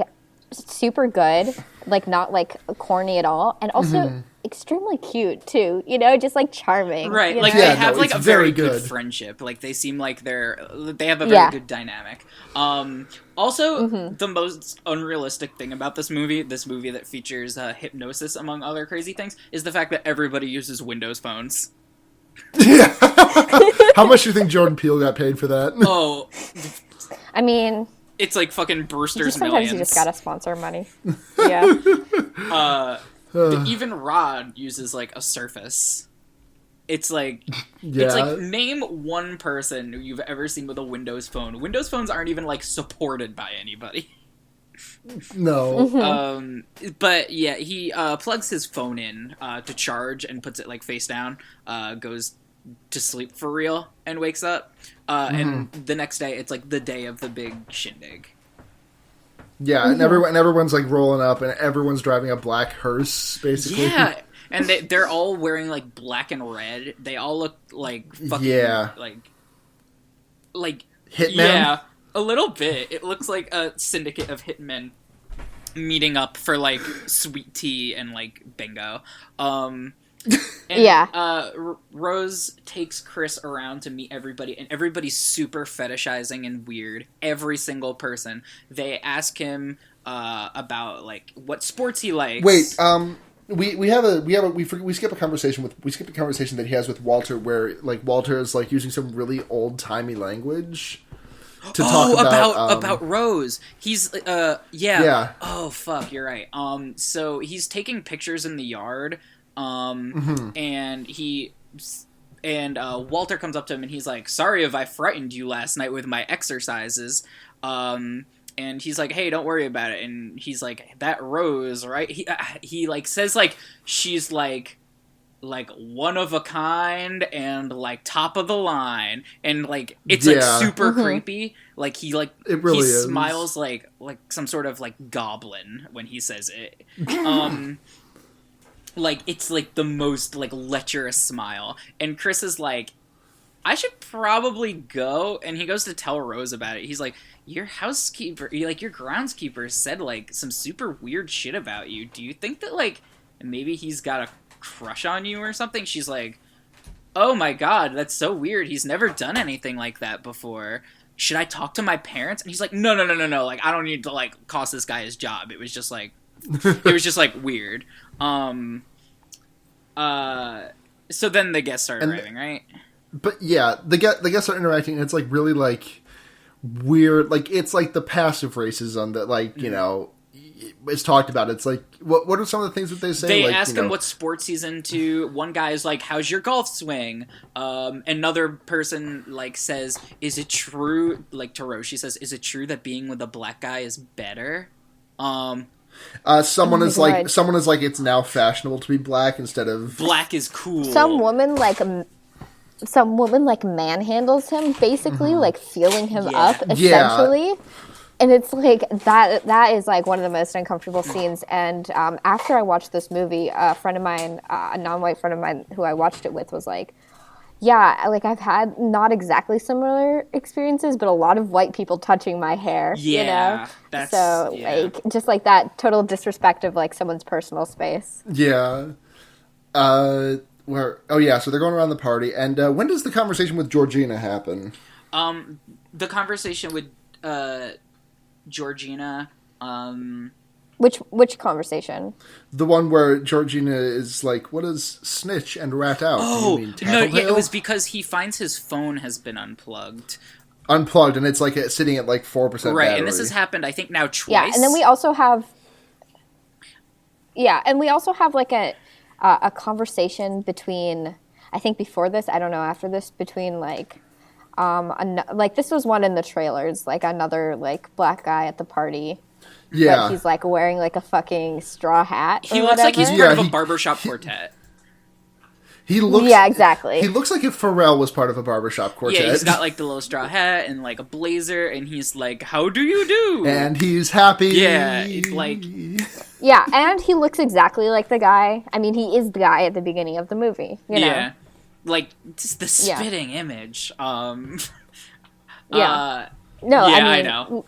super good, like not like corny at all, and also extremely cute too, just like charming, right? Like they have like a very good friendship. Like they seem like they have a very good dynamic. Also, the most unrealistic thing about this movie that features hypnosis among other crazy things, is the fact that everybody uses Windows phones. Yeah. How much do you think Jordan Peele got paid for that? Oh, I mean, it's like fucking Brewster's sometimes Millions. You just gotta sponsor money. Yeah. Even Rod uses like a Surface. It's like name one person who you've ever seen with a Windows phone. Windows phones aren't even like supported by anybody. No. But yeah, he plugs his phone in to charge and puts it like face down. Goes to sleep for real and wakes up. And the next day, it's like the day of the big shindig. Yeah, and everyone's like rolling up, and everyone's driving a black hearse, basically. Yeah, and they're all wearing like black and red. They all look like fucking like hitmen. Yeah, a little bit. It looks like a syndicate of hitmen meeting up for like sweet tea and like bingo. Rose takes Chris around to meet everybody, and everybody's super fetishizing and weird. Every single person. They ask him about like what sports he likes. Wait, we skip a conversation that he has with Walter, where like Walter is like using some really old timey language to talk about Rose. He's yeah. Oh fuck, you're right. So he's taking pictures in the yard. And Walter comes up to him and he's like, sorry if I frightened you last night with my exercises. And he's like, hey, don't worry about it. And he's like, that Rose, right? He like says like she's like one of a kind and like top of the line, and like it's like super creepy. Like he smiles like some sort of like goblin when he says it. Like, it's, like, the most, like, lecherous smile. And Chris is like, I should probably go. And he goes to tell Rose about it. He's like, your groundskeeper said, like, some super weird shit about you. Do you think that, like, maybe he's got a crush on you or something? She's like, oh my god, that's so weird. He's never done anything like that before. Should I talk to my parents? And he's like, no. Like, I don't need to, like, cost this guy his job. It was just, like, weird. So then the guests start arriving, right? But yeah, the guests are interacting, and it's like really like weird. Like it's like the passive racism that like is talked about. It's like what are some of the things that they say? They like, ask him what sports he's into. One guy is like, "How's your golf swing?" Another person like says, "Is it true?" Like to Rose, she says, "Is it true that being with a black guy is better?" Someone is like, it's now fashionable to be black instead of black is cool. Some woman manhandles him, basically, like feeling him up, essentially. Yeah. And it's like that is like one of the most uncomfortable scenes. And after I watched this movie, a friend of mine, a non-white friend of mine who I watched it with, was like, yeah, like I've had not exactly similar experiences, but a lot of white people touching my hair. Yeah, like just like that total disrespect of like someone's personal space. Yeah. So they're going around the party, and when does the conversation with Georgina happen? The conversation with Georgina Which conversation? The one where Georgina is like, "What does snitch and rat out? Do you mean no, tattletale?" it was because he finds his phone has been unplugged. Unplugged, and it's like sitting at like 4% Right, battery. and this has happened, I think, now twice. Yeah, and then we also have. Yeah, and we also have like a conversation between. I think before this, I don't know after this, between like. Like this was one in the trailers, like another like black guy at the party. Yeah. But he's like wearing like a fucking straw hat. He or looks like he's whatever. part of a barbershop quartet. He looks. Yeah, exactly. He looks like if Pharrell was part of a barbershop quartet. Yeah, he's got like the little straw hat and like a blazer, and he's like, "How do you do?" And he's happy. Yeah, like. Yeah, and he looks exactly like the guy. I mean, he is the guy at the beginning of the movie. You know? Yeah, like just the spitting image. Yeah. No, Yeah, I mean, I know.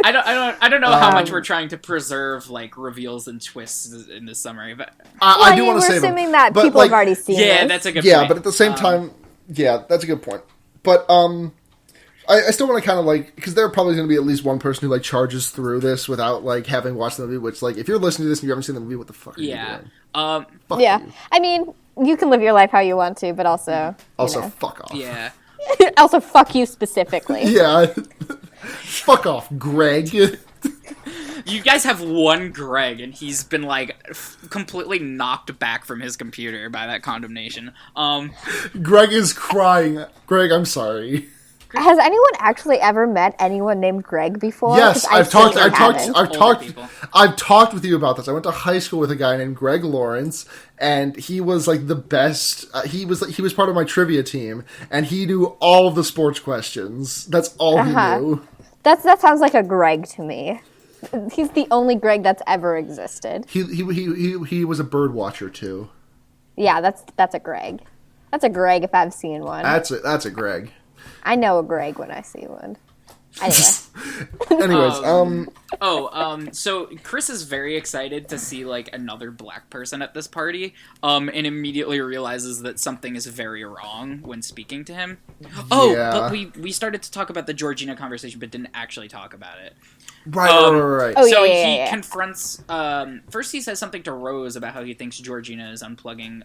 I don't know how much we're trying to preserve like reveals and twists in this summary, but I do want to we're say assuming that people have already seen yeah, this. that's a good Yeah, point. but at the same time, yeah, that's a good point. But I still want to kind of like, because there are probably going to be at least one person who like charges through this without like having watched the movie. Which like, if you're listening to this and you haven't seen the movie, what the fuck are you doing? Yeah. Yeah, you. I mean, you can live your life how you want to, but also, Also, you know. fuck off. Yeah. Also, fuck you specifically. Yeah. Fuck off, Greg. You guys have one Greg, and he's been like completely knocked back from his computer by that condemnation. Greg is crying. Greg, I'm sorry. Has anyone actually ever met anyone named Greg before? Yes, 'Cause I've people. talked with you about this. I went to high school with a guy named Greg Lawrence, and he was like the best. He was part of my trivia team, and he knew all of the sports questions. That's all he knew. That sounds like a Greg to me. He's the only Greg that's ever existed. He was a bird watcher too. Yeah, that's a Greg. That's a Greg if I've seen one. That's a Greg. I know a Greg when I see one. Anyway. Anyways, so Chris is very excited to see like another black person at this party, and immediately realizes that something is very wrong when speaking to him. Oh, Yeah. but we started to talk about the Georgina conversation, but didn't actually talk about it. right. Oh, So yeah, he yeah. confronts. First, he says something to Rose about how he thinks Georgina is unplugging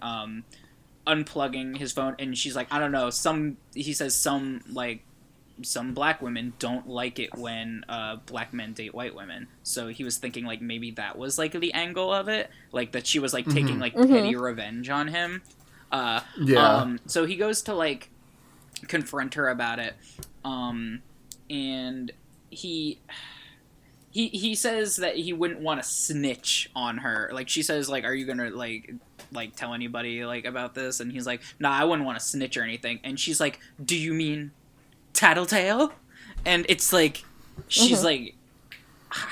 his phone, and she's like, I don't know. He says some black women don't like it when black men date white women. So he was thinking like maybe that was like the angle of it, like that she was like taking like petty revenge on him. So he goes to like confront her about it, and he says that he wouldn't want to snitch on her. Like she says like, are you gonna like tell anybody like about this? And he's like, nah, I wouldn't want to snitch or anything. And she's like, do you mean tattletale? And it's like she's like,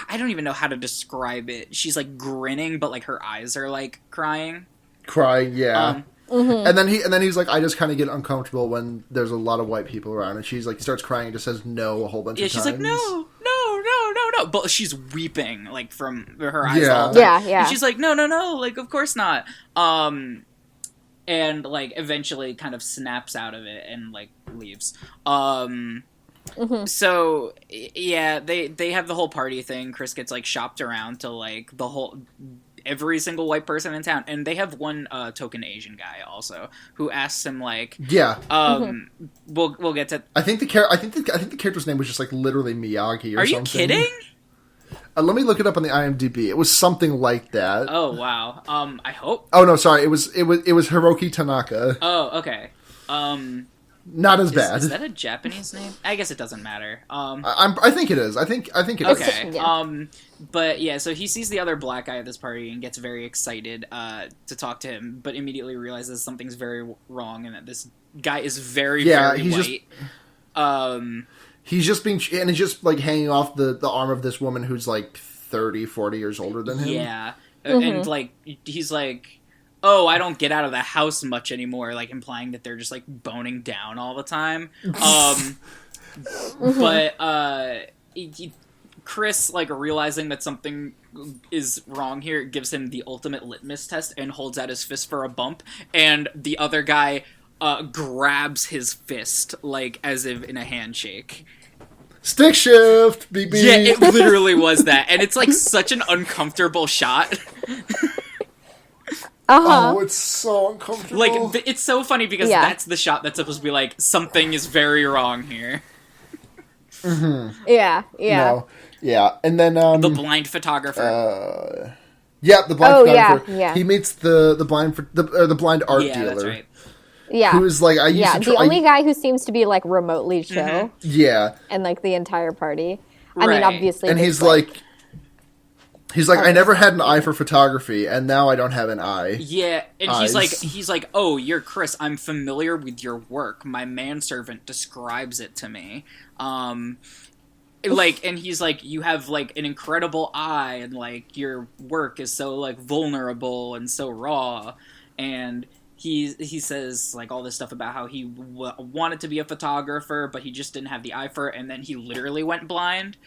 I don't even know how to describe it. She's like grinning, but like her eyes are like crying. Yeah. And then he's like, I just kind of get uncomfortable when there's a lot of white people around, and she's like starts crying and just says no a whole bunch of times. Yeah, she's like, no, but she's weeping like from her eyes. Yeah. All the time. Yeah. And she's like, no, like of course not. And like eventually kind of snaps out of it and like leaves. So yeah, they have the whole party thing. Chris gets like shopped around to like every single white person in town, and they have one token Asian guy also who asks him like, we'll get to. I think the character's name was just like literally Miyagi or something. Are you kidding? Let me look it up on the IMDb. It was something like that. Oh wow. I hope. Oh no, sorry. It was Hiroki Tanaka. Oh okay. Not as bad. Is that a Japanese name? I guess it doesn't matter. I think it is. I think it is. Okay. Yeah. But yeah, so he sees the other black guy at this party and gets very excited to talk to him, but immediately realizes something's very wrong and that this guy is very white. He's just like hanging off the arm of this woman who's like 30, 40 years older than him. Yeah. And like he's like, oh, I don't get out of the house much anymore, like implying that they're just like boning down all the time. But Chris, like realizing that something is wrong here, gives him the ultimate litmus test and holds out his fist for a bump, and the other guy grabs his fist like as if in a handshake. Stick shift, beep beep. Yeah, it literally was that, and it's like such an uncomfortable shot. Oh, it's so uncomfortable. Like, it's so funny because that's the shot that's supposed to be like, something is very wrong here. Yeah. No. Yeah, and then The blind photographer. The blind photographer. Yeah. He meets the blind art dealer. That's right. Yeah. Who's like, the only guy who seems to be like remotely chill. Yeah. And like the entire party. Right. I mean, obviously. And he's like, I never had an eye for photography, and now I don't have an eye. Yeah, and Eyes. he's like, oh, you're Chris. I'm familiar with your work. My manservant describes it to me. Like, and he's like, you have like an incredible eye, and like your work is so like vulnerable and so raw. And he says like all this stuff about how he wanted to be a photographer, but he just didn't have the eye for it, and then he literally went blind.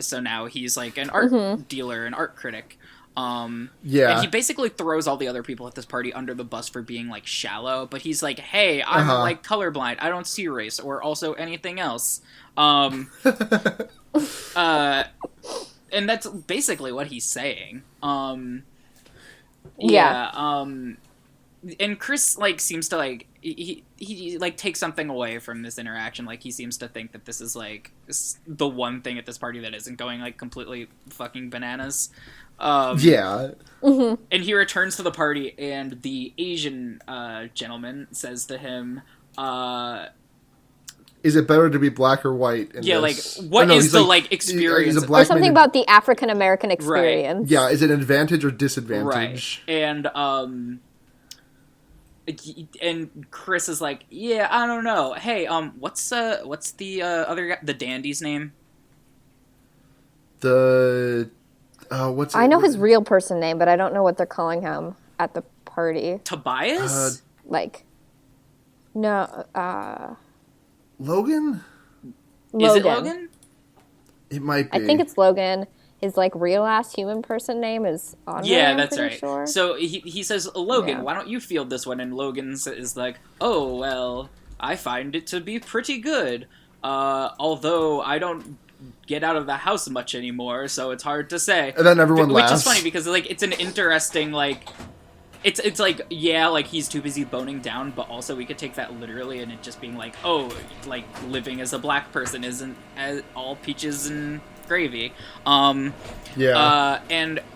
So now he's like an art dealer, an art critic. And he basically throws all the other people at this party under the bus for being like shallow, but he's like, hey, I'm like colorblind, I don't see race or also anything else. And that's basically what he's saying. And Chris like seems to like he like takes something away from this interaction. Like he seems to think that this is like the one thing at this party that isn't going like completely fucking bananas. And he returns to the party, and the Asian gentleman says to him, is it better to be black or white in like this? what is the like experience? He's a black or something about the African American experience. Right. Yeah, is it an advantage or disadvantage? Right. And Chris is like, yeah, I don't know. Hey, what's the other guy, the dandy's name? What's I know his real person name, but I don't know what they're calling him at the party. Tobias? No, Logan? Is it Logan? It might be. I think it's Logan. His like real ass human person name is Andre. Yeah, I'm that's pretty right. Sure. So he says, Logan, why don't you field this one? And Logan is like, oh well, I find it to be pretty good. Although I don't get out of the house much anymore, so it's hard to say. And then everyone laughs. Which is funny because like it's an interesting like. It's like, yeah, like, he's too busy boning down, but also we could take that literally and it just being like, oh, like, living as a black person isn't all peaches and gravy. And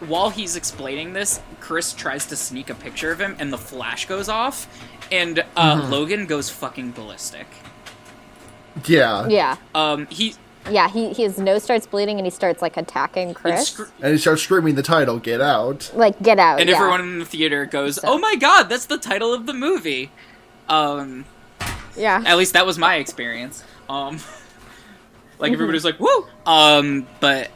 while he's explaining this, Chris tries to sneak a picture of him, and the flash goes off, and Logan goes fucking ballistic. Yeah. Yeah. His nose starts bleeding, and he starts, like, attacking Chris. And he starts screaming the title, Get Out. Like, Get Out, and everyone in the theater goes, oh my god, that's the title of the movie. Yeah. At least that was my experience. Like, everybody's like, woo! But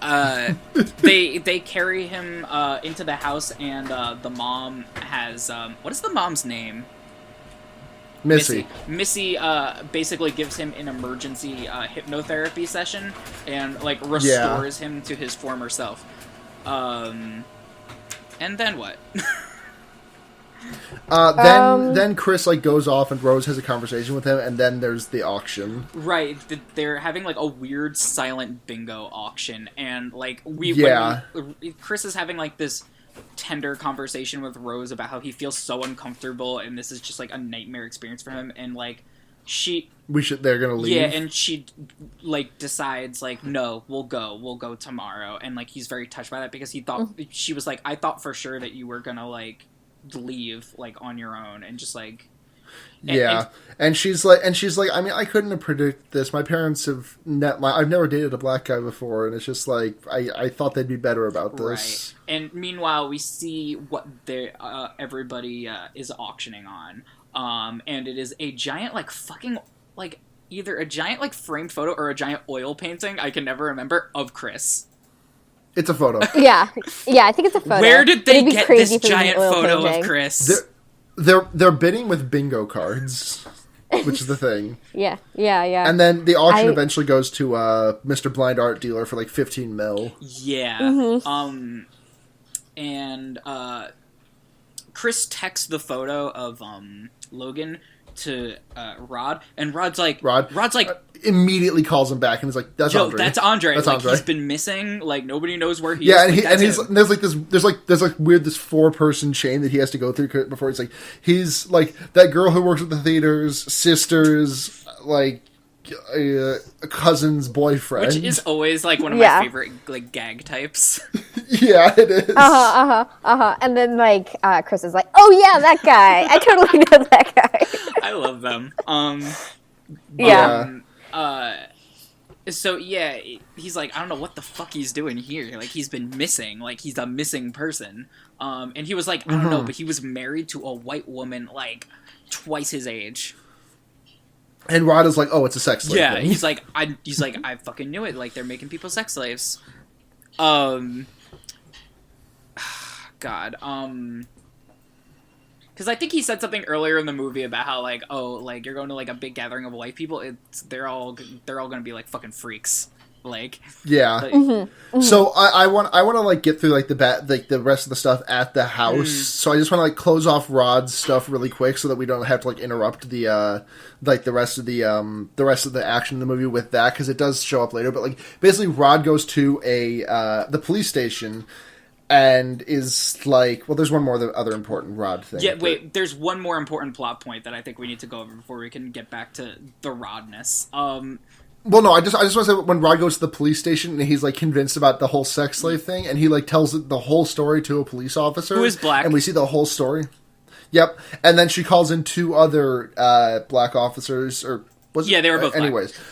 they carry him into the house, and the mom has, what is the mom's name? Missy basically gives him an emergency hypnotherapy session and like restores him to his former self. And then what? Then Chris like goes off and Rose has a conversation with him, and then there's the auction. Right, they're having like a weird silent bingo auction, and like Chris is having like this tender conversation with Rose about how he feels so uncomfortable and this is just like a nightmare experience for him, and like they're gonna leave. Yeah, and she like decides like, no, we'll go tomorrow, and like he's very touched by that because he thought she was like, I thought for sure that you were gonna like leave like on your own, and just like and she's like, I mean, I couldn't have predicted this. My parents have I've never dated a black guy before, and it's just like I thought they'd be better about this. Right. And meanwhile, we see what everybody is auctioning on, and it is a giant like fucking like either a giant like framed photo or a giant oil painting. I can never remember, of Chris. It's a photo. Yeah, I think it's a photo. Where did they get this giant photo of Chris? They're bidding with bingo cards, which is the thing. Yeah. And then the auction eventually goes to Mr. Blind Art Dealer for like 15 mil. Yeah. And Chris texts the photo of Logan to Rod, and Rod's like, immediately calls him back and is like, "That's Yo, Andre. That's Andre. That's like, Andre. He's been missing. Like, nobody knows where he is. Yeah, Like, and there's like weird this 4-person chain that he has to go through before he's like that girl who works at the theaters, sisters, like cousin's boyfriend, which is always like one of my favorite like gag types. Yeah, it is. And then like Chris is like, "Oh yeah, that guy. I totally know that guy." I love them. So yeah, he's like, I don't know what the fuck he's doing here. Like, he's been missing. Like, he's a missing person. And he was like, I don't know, but he was married to a white woman like twice his age. And Rod is like, "Oh, it's a sex slave." Yeah, thing. he's like, I fucking knew it. Like, they're making people sex slaves. God. Because I think he said something earlier in the movie about how, like, oh, like, you're going to, like, a big gathering of white people. They're all going to be, like, fucking freaks. Like, yeah. So I want to like get through like the rest of the stuff at the house. So I just want to like close off Rod's stuff really quick so that we don't have to like interrupt the rest of the action in the movie with that, because it does show up later. But like basically, Rod goes to the police station. And is like, well, there's one more other important Rod thing. Yeah, wait, there's one more important plot point that I think we need to go over before we can get back to the Rodness. Well, no, I just want to say when Rod goes to the police station and he's like convinced about the whole sex slave thing, and he like tells the whole story to a police officer who is black, and we see the whole story. Yep, and then she calls in 2 other black officers, or was they were both anyways. Black.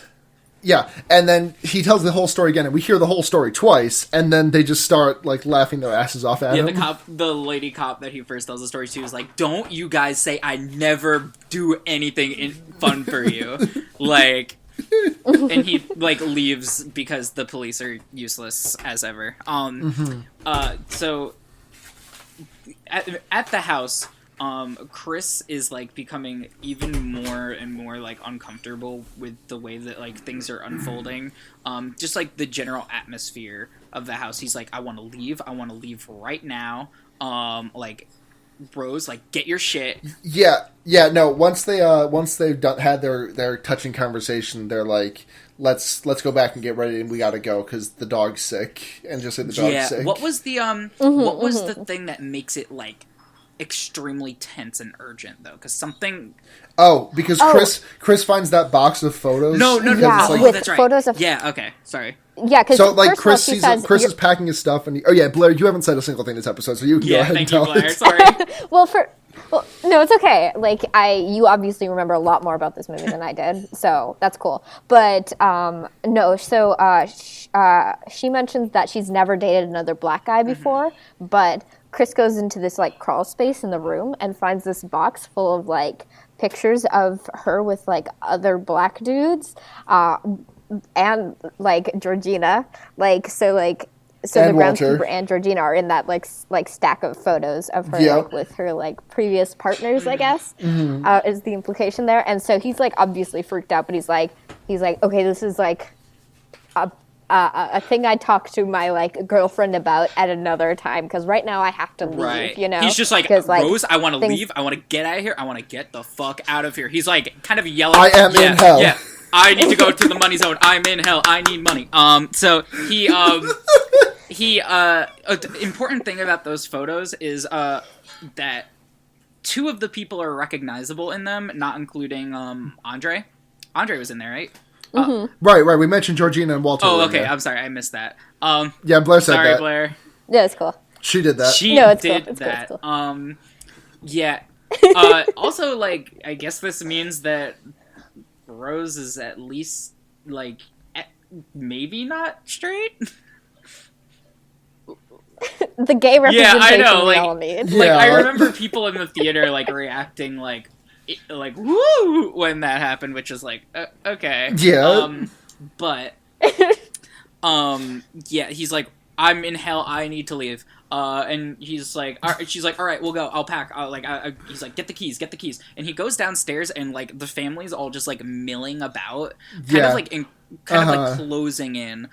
Yeah, and then he tells the whole story again, and we hear the whole story twice, and then they just start like laughing their asses off at him. The lady cop that he first tells the story to is like, "Don't you guys say I never do anything fun for you," like. And he like leaves because the police are useless as ever. So at the house, Chris is like becoming even more and more like uncomfortable with the way that like things are unfolding. Just like the general atmosphere of the house. He's like, I want to leave. I want to leave right now. Like, Rose, like, get your shit. Yeah. No. Once they've had their touching conversation, they're like, let's go back and get ready, and we gotta go because the dog's sick, and just say the dog's sick. What was the what was the thing that makes it like extremely tense and urgent though? Because something. Oh, because Chris finds that box of photos. No. Yeah, Like, with that's right. photos of. Yeah. Okay. Sorry. Yeah, because so like Chris is packing his stuff, and Blair, you haven't said a single thing this episode, so you can go ahead and tell Blair. it. Sorry. Well, no, it's okay. Like you obviously remember a lot more about this movie than I did, so that's cool. But no, so she mentions that she's never dated another black guy before, but Chris goes into this like crawl space in the room and finds this box full of like pictures of her with like other black dudes. And like Georgina, like so the groundskeeper and Georgina are in that like stack of photos of her like, with her like previous partners, I guess, is the implication there. And so he's like obviously freaked out, but he's like, okay, this is like a thing I talk to my like girlfriend about at another time because right now I have to leave. Right. You know, he's just like, Rose, I want to leave. I want to get out of here. I want to get the fuck out of here. He's like kind of yelling. I am in hell. Yeah. I need to go to the money zone. I'm in hell. I need money. So he important thing about those photos is that 2 of the people are recognizable in them, not including Andre. Andre was in there, right? Right. We mentioned Georgina and Walter. Oh, okay. I'm sorry, I missed that. Yeah, Blair said that. Sorry, Blair. Yeah, it's cool. She did that. She did that. Cool. Yeah. Also, like, I guess this means that Rose is at least, like, maybe not straight? The gay representation I know, we like, all need. Like, I remember people in the theater, like, reacting, like, woo, when that happened, which is, like, okay. Yeah. But, yeah, he's like, I'm in hell, I need to leave. And she's like, all right, we'll go. I'll pack. He's like, get the keys. And he goes downstairs, and like the family's all just like milling about, kind of like closing in.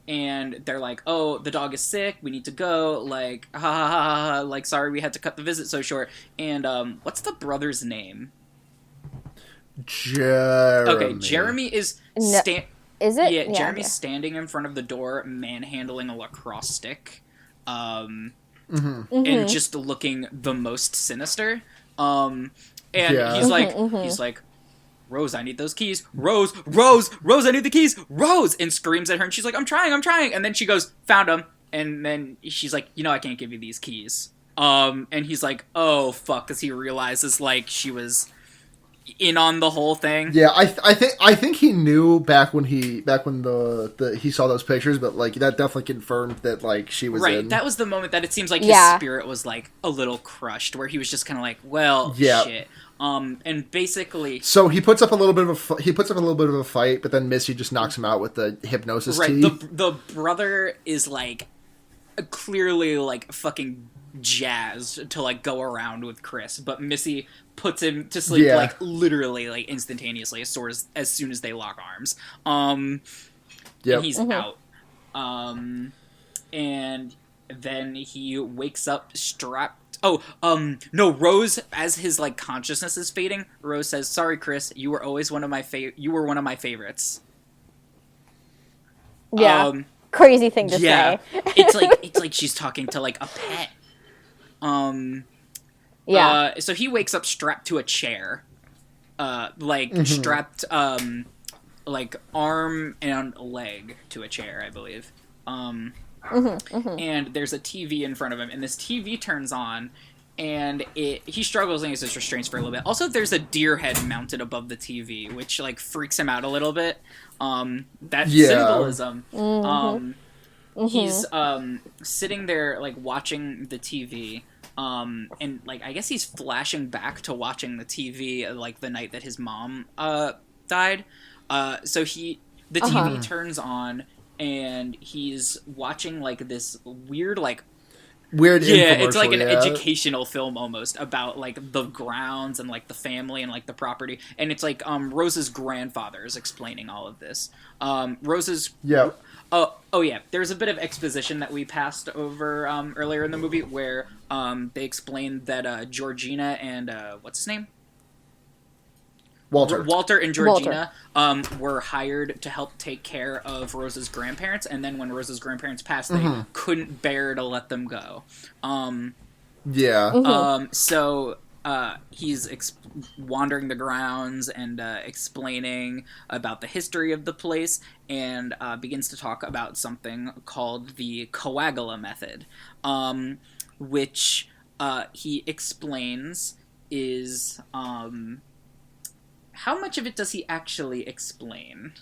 And they're like, oh, the dog is sick. We need to go. Like, ha ha ha ha. Like, sorry, we had to cut the visit so short. And what's the brother's name? Jeremy. Okay, Jeremy is Is it? Yeah, Jeremy's standing in front of the door, manhandling a lacrosse stick, and just looking the most sinister. And he's like, Rose, I need those keys. Rose, I need the keys. Rose, and screams at her, and she's like, I'm trying. And then she goes, found them, and then she's like, I can't give you these keys. And he's like, oh fuck, because he realizes like she was in on the whole thing. Yeah, I think he knew back when he saw those pictures, but like that definitely confirmed that like she was right. in. That was the moment that it seems like his spirit was like a little crushed, where he was just kind of like, well, shit. And basically, so he puts up a little bit of a fight, but then Missy just knocks him out with the hypnosis right. key. The brother is like clearly like fucking jazzed to like go around with Chris, but Missy puts him to sleep like literally like instantaneously as soon as they lock arms. And he's out. And then he wakes up strapped. No, Rose, as his like consciousness is fading, Rose says, "Sorry, Chris, you were always one of my favorites." Yeah. Crazy thing to say. It's like she's talking to like a pet. So he wakes up strapped to a chair, strapped, like arm and leg to a chair, I believe. And there's a TV in front of him, and this TV turns on, and he struggles and uses restraints for a little bit. Also, there's a deer head mounted above the TV, which like freaks him out a little bit. That's symbolism. He's sitting there like watching the TV. And like I guess he's flashing back to watching the TV like the night that his mom died. So the TV turns on, and he's watching like this weird it's like an educational film almost about like the grounds and like the family and like the property, and it's like Rose's grandfather is explaining all of this. Rose's there's a bit of exposition that we passed over earlier in the movie where they explained that Georgina and what's his name? Walter and Georgina were hired to help take care of Rose's grandparents, and then when Rose's grandparents passed, they couldn't bear to let them go. So he's wandering the grounds and explaining about the history of the place, and begins to talk about something called the coagula method, which he explains is... how much of it does he actually explain?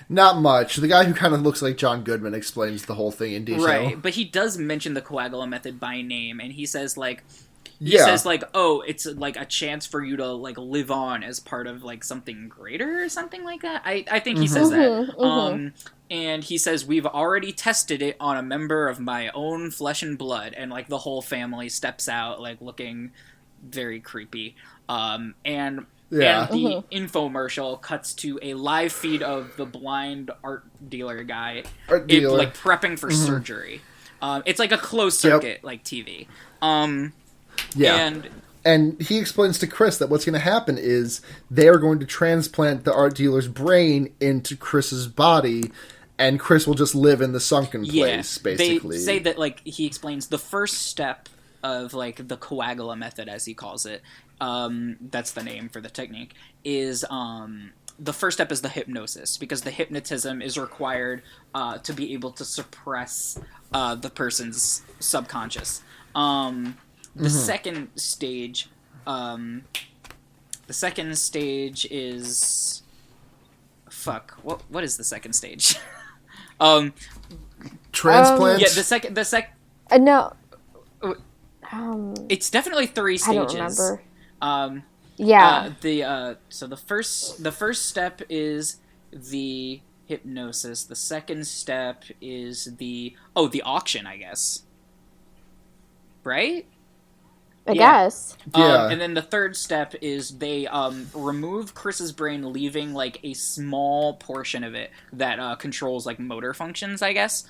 Not much. The guy who kind of looks like John Goodman explains the whole thing in detail. Right, but he does mention the coagula method by name, and he says oh, it's like a chance for you to like live on as part of like something greater or something like that. I think he says that. And he says, we've already tested it on a member of my own flesh and blood, and like the whole family steps out like looking very creepy. And the infomercial cuts to a live feed of the blind art dealer guy like prepping for surgery. It's like a closed circuit like TV. And he explains to Chris that what's going to happen is they are going to transplant the art dealer's brain into Chris's body, and Chris will just live in the sunken place, basically. They say that, like, he explains the first step of, like, the coagula method, as he calls it, that's the name for the technique, is, the first step is the hypnosis, because the hypnotism is required to be able to suppress the person's subconscious. The second stage is... Fuck, what is the second stage? Transplant? No. It's definitely 3 stages. I don't remember. So the first step is the hypnosis. The second step is the auction, I guess. Right? I guess. And then the third step is they remove Chris's brain, leaving like a small portion of it that controls like motor functions, I guess.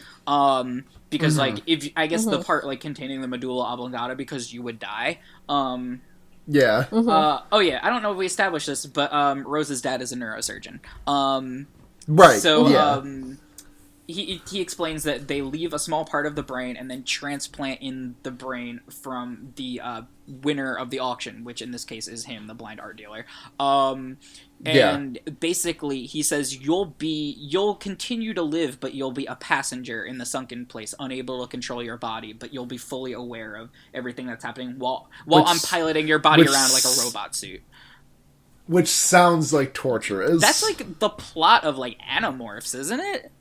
Because like if I guess the part like containing the medulla oblongata, because you would die. Yeah. Oh yeah, I don't know if we established this, but Rose's dad is a neurosurgeon. Right. So yeah. he explains that they leave a small part of the brain and then transplant in the brain from the winner of the auction, which in this case is him, the blind art dealer. And basically he says you'll continue to live, but you'll be a passenger in the sunken place, unable to control your body, but you'll be fully aware of everything that's happening while I'm piloting your body around like a robot suit. Which sounds like torture. That's like the plot of like Animorphs, isn't it?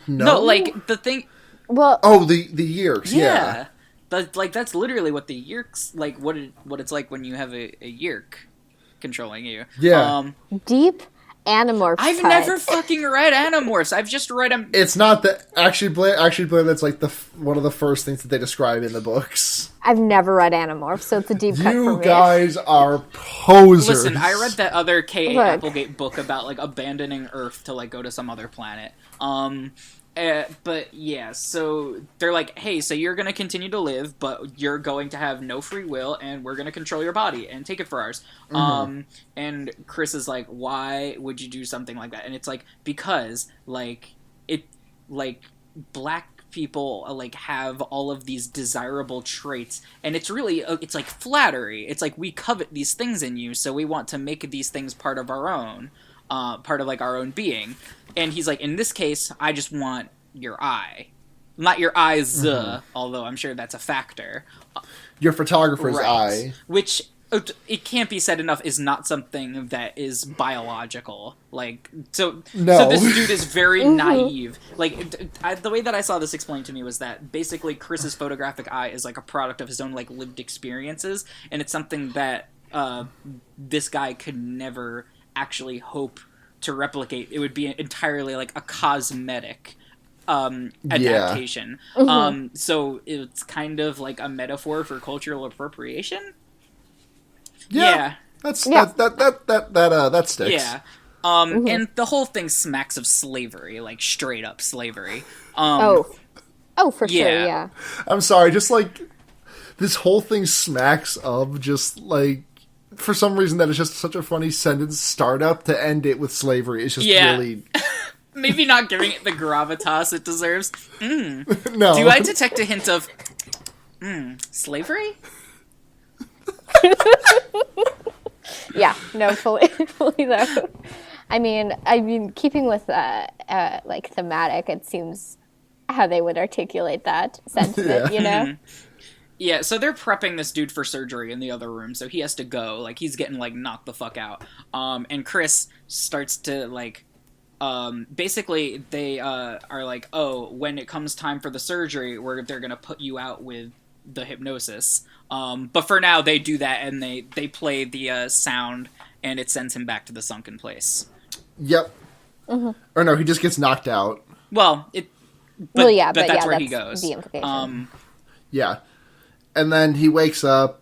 No, like the thing. Well, the Yeerks. Yeah. That's literally what the Yeerks like. What it's like when you have a Yeerk controlling you. Yeah. Deep Animorphs. I've never fucking read Animorphs. I've just read them. It's not that Blair. That's like one of the first things that they describe in the books. I've never read Animorphs, so it's a deep cut for me. You guys are posers. Listen, I read that other K.A. Applegate book about like abandoning Earth to like go to some other planet. But yeah, so they're like, hey, so you're gonna continue to live, but you're going to have no free will, and we're gonna control your body and take it for ours. And Chris is like, why would you do something like that? And it's like, because black people like have all of these desirable traits, and it's really it's like flattery. It's like we covet these things in you, so we want to make these things part of our own. Part of like our own being. And he's like, in this case, I just want your eye. Not your eyes, although I'm sure that's a factor. Your photographer's eye. Which, it can't be said enough, is not something that is biological. Like, so this dude is very naive. Like, the way that I saw this explained to me was that basically Chris's photographic eye is like a product of his own like lived experiences, and it's something that this guy could never actually hope to replicate. It would be entirely like a cosmetic adaptation. So it's kind of like a metaphor for cultural appropriation. That sticks. Yeah. And the whole thing smacks of slavery, like straight up slavery. For sure, yeah. I'm sorry, just like this whole thing smacks of just like, for some reason that is just such a funny sentence startup to end it with slavery. It's just really... Maybe not giving it the gravitas it deserves. No. Do I detect a hint of slavery? Yeah, no, fully though. I mean, keeping with like thematic, it seems how they would articulate that sentiment, you know? Yeah, so they're prepping this dude for surgery in the other room, so he has to go. Like, he's getting, like, knocked the fuck out. And Chris starts to, like, basically they are like, oh, when it comes time for the surgery, they're gonna put you out with the hypnosis. But for now, they do that, and they play the sound, and it sends him back to the sunken place. Yep. Or no, he just gets knocked out. Well, but that's where he goes. The implication. Yeah. And then he wakes up.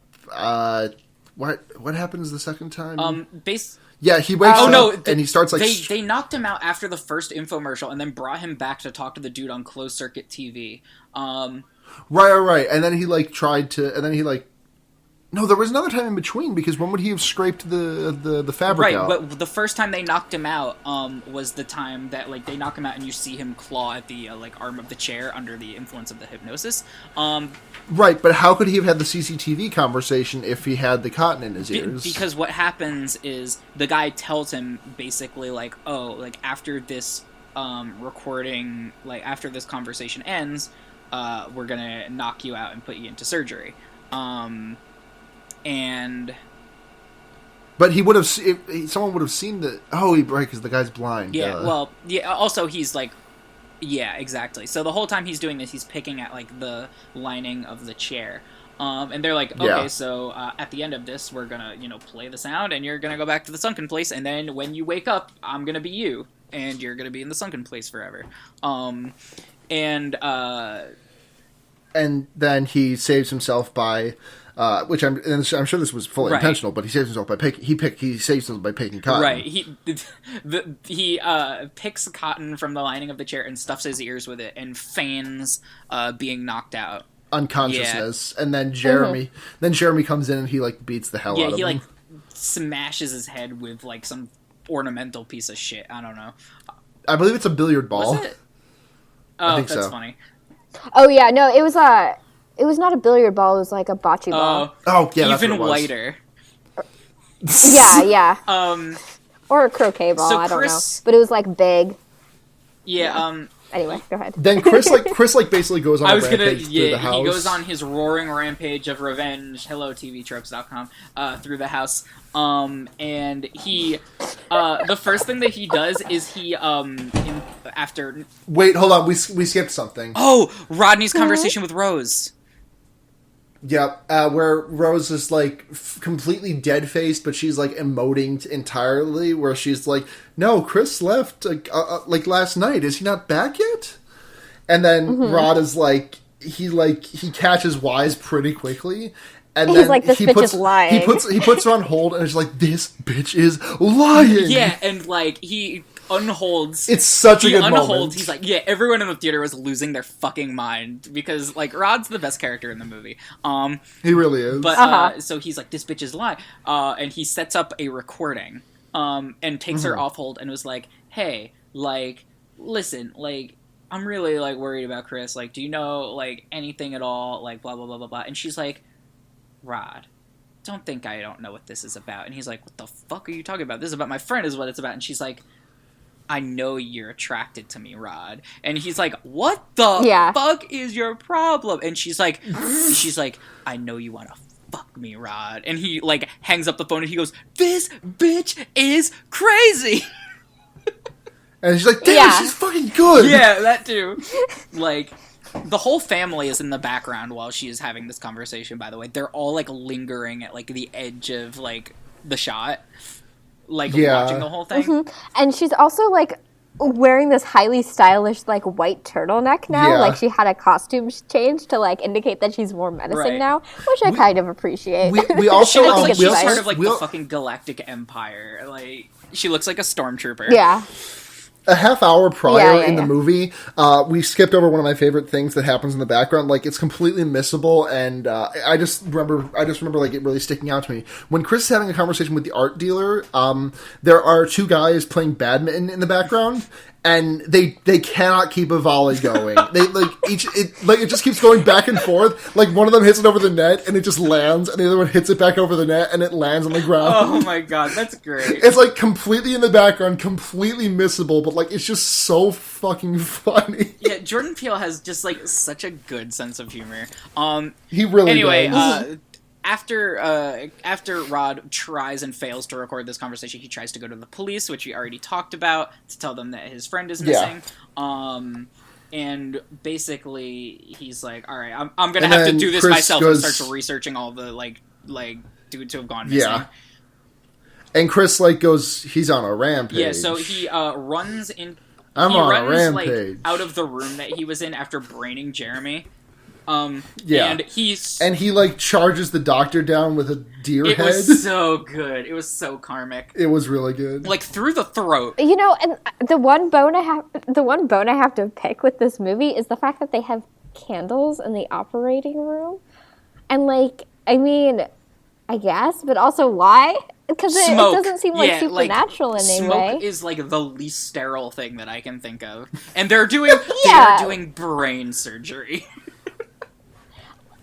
What happens the second time? He wakes up and he starts like... They knocked him out after the first infomercial and then brought him back to talk to the dude on closed circuit TV. Right. And then he like tried to... And then he like... No, there was another time in between, because when would he have scraped the fabric out? Right, but the first time they knocked him out was the time that like they knock him out and you see him claw at the like arm of the chair under the influence of the hypnosis. Right, but how could he have had the CCTV conversation if he had the cotton in his ears? Because what happens is the guy tells him basically like, oh, like after this recording, like after this conversation ends, we're gonna knock you out and put you into surgery. But he would have. Someone would have seen the. Oh, right, because the guy's blind. Yeah. Well, yeah. Also, he's like, yeah, exactly. So the whole time he's doing this, he's picking at like the lining of the chair. And they're like, okay, so at the end of this, we're gonna, play the sound, and you're gonna go back to the sunken place, and then when you wake up, I'm gonna be you, and you're gonna be in the sunken place forever. And then he saves himself by. Which I'm sure this was fully intentional, but he saves himself by he saves himself by picking cotton. Right. He picks cotton from the lining of the chair and stuffs his ears with it and feigns being knocked out. unconsciousness, and then Jeremy comes in and he like beats the hell out of him. Yeah, he like smashes his head with like some ornamental piece of shit. I don't know. I believe it's a billiard ball. Was it? Oh, I think that's so. funny. Oh yeah, no, it was not a billiard ball. It was like a bocce ball. Oh yeah, that's even what it was. whiter. Yeah. Or a croquet ball. So I don't know, Chris- but it was like big. Yeah. Anyway, go ahead. Then Chris basically goes on a rampage through the house. He goes on his roaring rampage of revenge. Hello, TVtropes.com. Through the house. And he, the first thing that he does is he, after. Wait, hold on. We skipped something. Oh, Rodney's conversation with Rose. Yep, where Rose is like completely dead-faced, but she's like emoting entirely. Where she's like, "No, Chris left like last night. Is he not back yet?" And then Rod is like, he catches wise pretty quickly, and He's then like, "This bitch is lying." He puts her on hold, and it's like, "This bitch is lying." Yeah, and like he unholds. It's such a good moment. He's like, yeah, everyone in the theater was losing their fucking mind because like Rod's the best character in the movie. He really is. But so he's like, this bitch is lying, and he sets up a recording, and takes her off hold and was like, hey, like, listen, like, I'm really like worried about Chris. Like, do you know like anything at all? Like, blah blah blah blah blah. And she's like, Rod, don't think I don't know what this is about. And he's like, what the fuck are you talking about? This is about my friend, is what it's about. And she's like, I know you're attracted to me, Rod. And he's like, what the fuck is your problem? And she's like, I know you want to fuck me, Rod. And he like hangs up the phone and he goes, this bitch is crazy. And she's like, damn, she's fucking good. Yeah, that too. Like, the whole family is in the background while she is having this conversation, by the way. They're all like lingering at like the edge of like the shot. Like, watching the whole thing. Mm-hmm. And she's also, like, wearing this highly stylish, like, white turtleneck now. Yeah. Like, she had a costume change to, like, indicate that she's more menacing now, which I kind of appreciate. We also... She looks like she's part of, like, the fucking Galactic Empire. Like, she looks like a stormtrooper. Yeah. A half hour prior in the movie, we skipped over one of my favorite things that happens in the background. Like, it's completely missable, and I just remember like it really sticking out to me. When Chris is having a conversation with the art dealer, there are two guys playing badminton in the background, and they cannot keep a volley going. They it just keeps going back and forth. Like, one of them hits it over the net and it just lands, and the other one hits it back over the net and it lands on the ground. Oh my god, that's great. It's like completely in the background, completely missable, but like it's just so fucking funny. Yeah, Jordan Peele has just like such a good sense of humor. He really does. After Rod tries and fails to record this conversation, he tries to go to the police, which we already talked about, to tell them that his friend is missing. And basically, he's like, "All right, I'm gonna have to do this myself," and starts researching all the like dudes who have gone missing. Yeah. And Chris like goes, he's on a rampage. Yeah, so he runs in. I'm on a rampage. Like, out of the room that he was in after braining Jeremy. And he like charges the doctor down with a deer head. It was so good. It was so karmic. It was really good. Like through the throat. You know, and the one bone I have to pick with this movie is the fact that they have candles in the operating room. And like, I mean, I guess, but also why? Because it doesn't seem like supernatural in any way. Smoke is like the least sterile thing that I can think of. And they're doing brain surgery.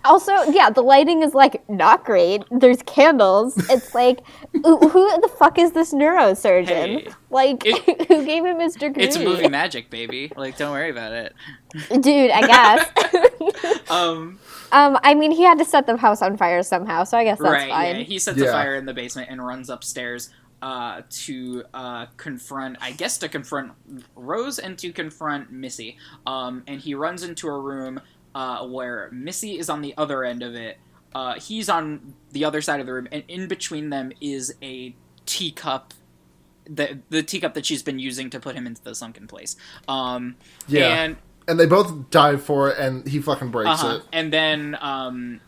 Also, yeah, the lighting is, like, not great. There's candles. It's like, who the fuck is this neurosurgeon? Hey, like, who gave him his degree? It's movie magic, baby. Like, don't worry about it. Dude, I guess. I mean, he had to set the house on fire somehow, so I guess that's fine. Yeah, he sets a fire in the basement and runs upstairs to confront Rose and to confront Missy. And he runs into a room where Missy is on the other end of it. He's on the other side of the room, and in between them is a teacup, the teacup that she's been using to put him into the sunken place. And they both dive for it, and he fucking breaks it. And then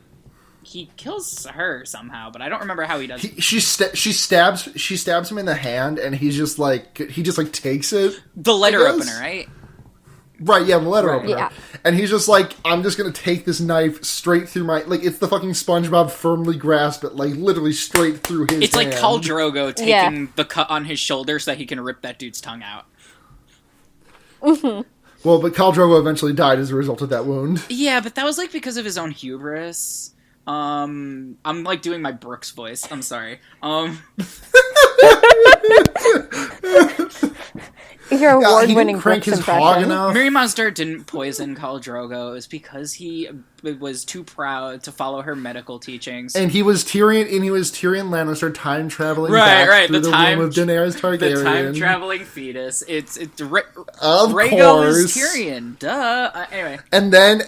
he kills her somehow, but I don't remember how he does. She stabs him in the hand, and he just like takes it. The letter opener, right? Right, yeah, the letter Right. opener. Yeah. And he's just like, I'm just gonna take this knife straight through my... Like, it's the fucking SpongeBob firmly grasp it, like, literally straight through his It's like hand. Khal Drogo taking the cut on his shoulder so that he can rip that dude's tongue out. Well, but Khal Drogo eventually died as a result of that wound. Yeah, but that was like because of his own hubris. I'm like doing my Brooks voice. I'm sorry. Your award-winning he crank Brooks his hog impression. enough. Mary Monster didn't poison Khal Drogo. It was because he was too proud to follow her medical teachings. And he was Tyrion Lannister time traveling Right, back through the womb of Daenerys Targaryen. The time traveling fetus. It's of Rhaegal is course. Tyrion. Duh. Anyway, And then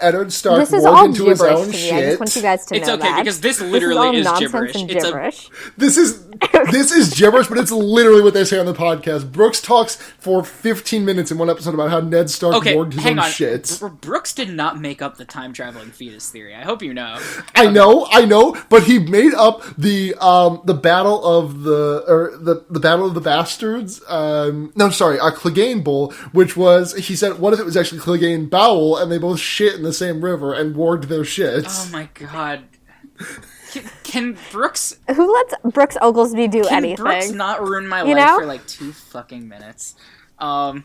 Eddard Stark This is warred all into his gibberish own to me. shit. I just want you guys to it's know okay that. because this This is literally all is nonsense gibberish. and It's gibberish. This is gibberish, but it's literally what they say on the podcast. Brooks talks for 15 minutes in one episode about how Ned Stark okay. warged his Hang own on. shit. Brooks did not make up the time traveling fetus theory. I hope you know. I know, but he made up the battle of the battle of the bastards. Clegane Bowl, which was, he said, what if it was actually Clegane Bowel, and they both shit in the same river and warged their shit. Oh my god. Can Brooks Who lets Brooks Oglesby do Can anything? Brooks not ruin my You life know? for like 2 fucking minutes? Good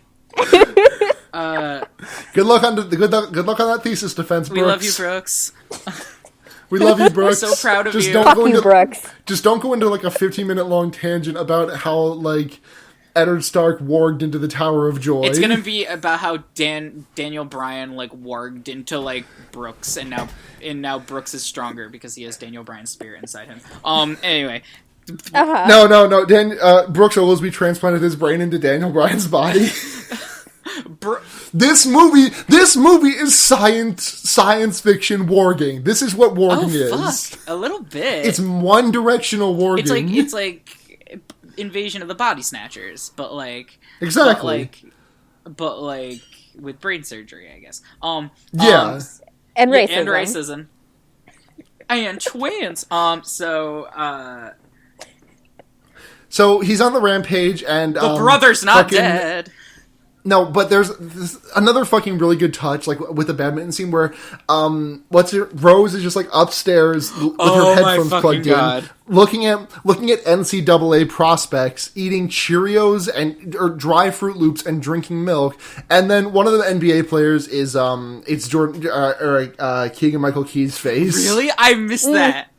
luck on that thesis defense, Brooks. We love you, Brooks. We love you, Brooks. So proud of you. Don't Fuck go you, into, Brooks. Just don't go into like a 15-minute long tangent about how like Eddard Stark warged into the Tower of Joy. It's gonna be about how Daniel Bryan like warged into like Brooks, and now Brooks is stronger because he has Daniel Bryan's spirit inside him. Anyway. No. Brooks Oglesby transplanted his brain into Daniel Bryan's body. This movie is science fiction warging. This is what warging is. Fuck, a little bit. It's one directional warging. It's like Invasion of the Body Snatchers, but like exactly. But like with brain surgery, I guess. And racism. And racism. And twins. So he's on the rampage, and the brother's not dead. No, but there's another fucking really good touch, like with the badminton scene where, Rose is just like upstairs with her headphones plugged in, looking at NCAA prospects, eating Cheerios or dry Froot Loops and drinking milk, and then one of the NBA players is it's Jordan Keegan Michael Key's face. Really, I missed that.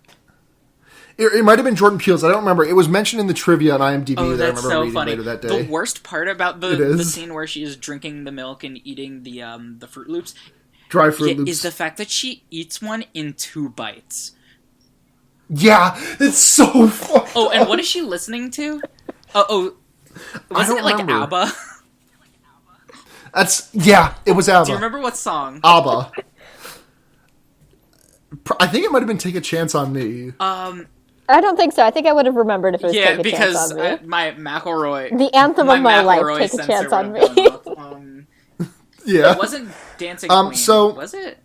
It might have been Jordan Peele's. I don't remember. It was mentioned in the trivia on IMDb that I remember so reading funny. later that day. The worst part about the scene where she is drinking the milk and eating the Froot Loops, dry Froot Loops, is the fact that she eats one in 2 bites. Yeah, it's so fucked Oh, and up. what is she listening to? Wasn't it like remember. ABBA? It was ABBA. Do you remember what song? ABBA. I think it might have been "Take a Chance on Me." I don't think so. I think I would have remembered if it was Take a Chance on Me. My McElroy... The anthem of my life, McElroy Take a sensor Chance on would have Me. gone off. Yeah, It wasn't Dancing Queen, was it?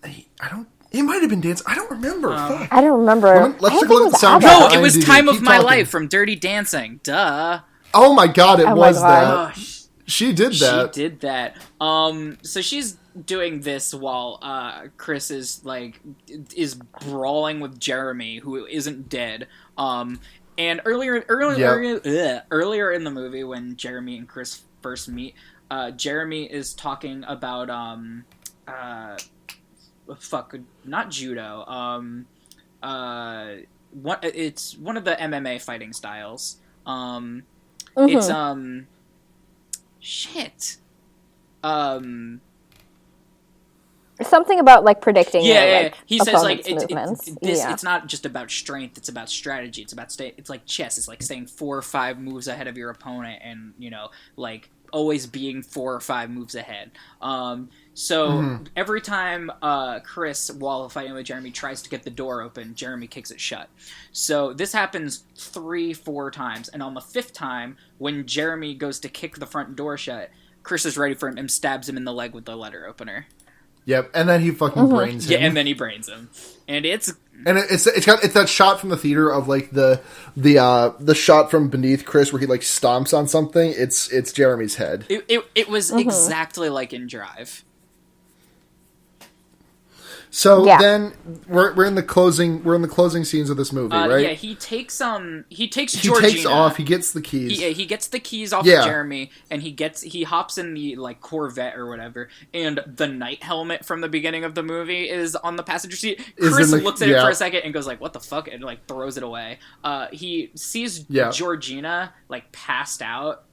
It might have been Dance. I don't remember. Fuck. I don't remember. Let's I take don't a look think at the it was soundtrack. ABBA. No, it was IMDb. Time of Keep My talking. Life from Dirty Dancing. Duh. Oh my god, it Oh my was God. that. She did that. She did that. So she's doing this while Chris is brawling with Jeremy, who isn't dead. And earlier in the movie, when Jeremy and Chris first meet, Jeremy is talking about not judo. It's one of the MMA fighting styles. It's shit. Something about like predicting. He says like movements. it's not just about strength; it's about strategy. It's about it's like chess. It's like staying 4 or 5 moves ahead of your opponent, and like always being 4 or 5 moves ahead. So every time Chris, while fighting with Jeremy, tries to get the door open, Jeremy kicks it shut. So this happens 3-4 times, and on the 5th time, when Jeremy goes to kick the front door shut, Chris is ready for him and stabs him in the leg with the letter opener. Yep, and then he fucking brains him. Yeah, and then he brains him, and it's that shot from the theater of like the shot from beneath Chris where he like stomps on something. It's Jeremy's head. It was exactly like in Drive. So then we're in the closing scenes of this movie, right? Yeah, he takes Georgina. He takes off. He gets the keys. He gets the keys off of Jeremy, and he hops in the like Corvette or whatever. And the night helmet from the beginning of the movie is on the passenger seat. Chris looks at it for a second and goes like, "What the fuck?" and like throws it away. He sees Georgina like passed out.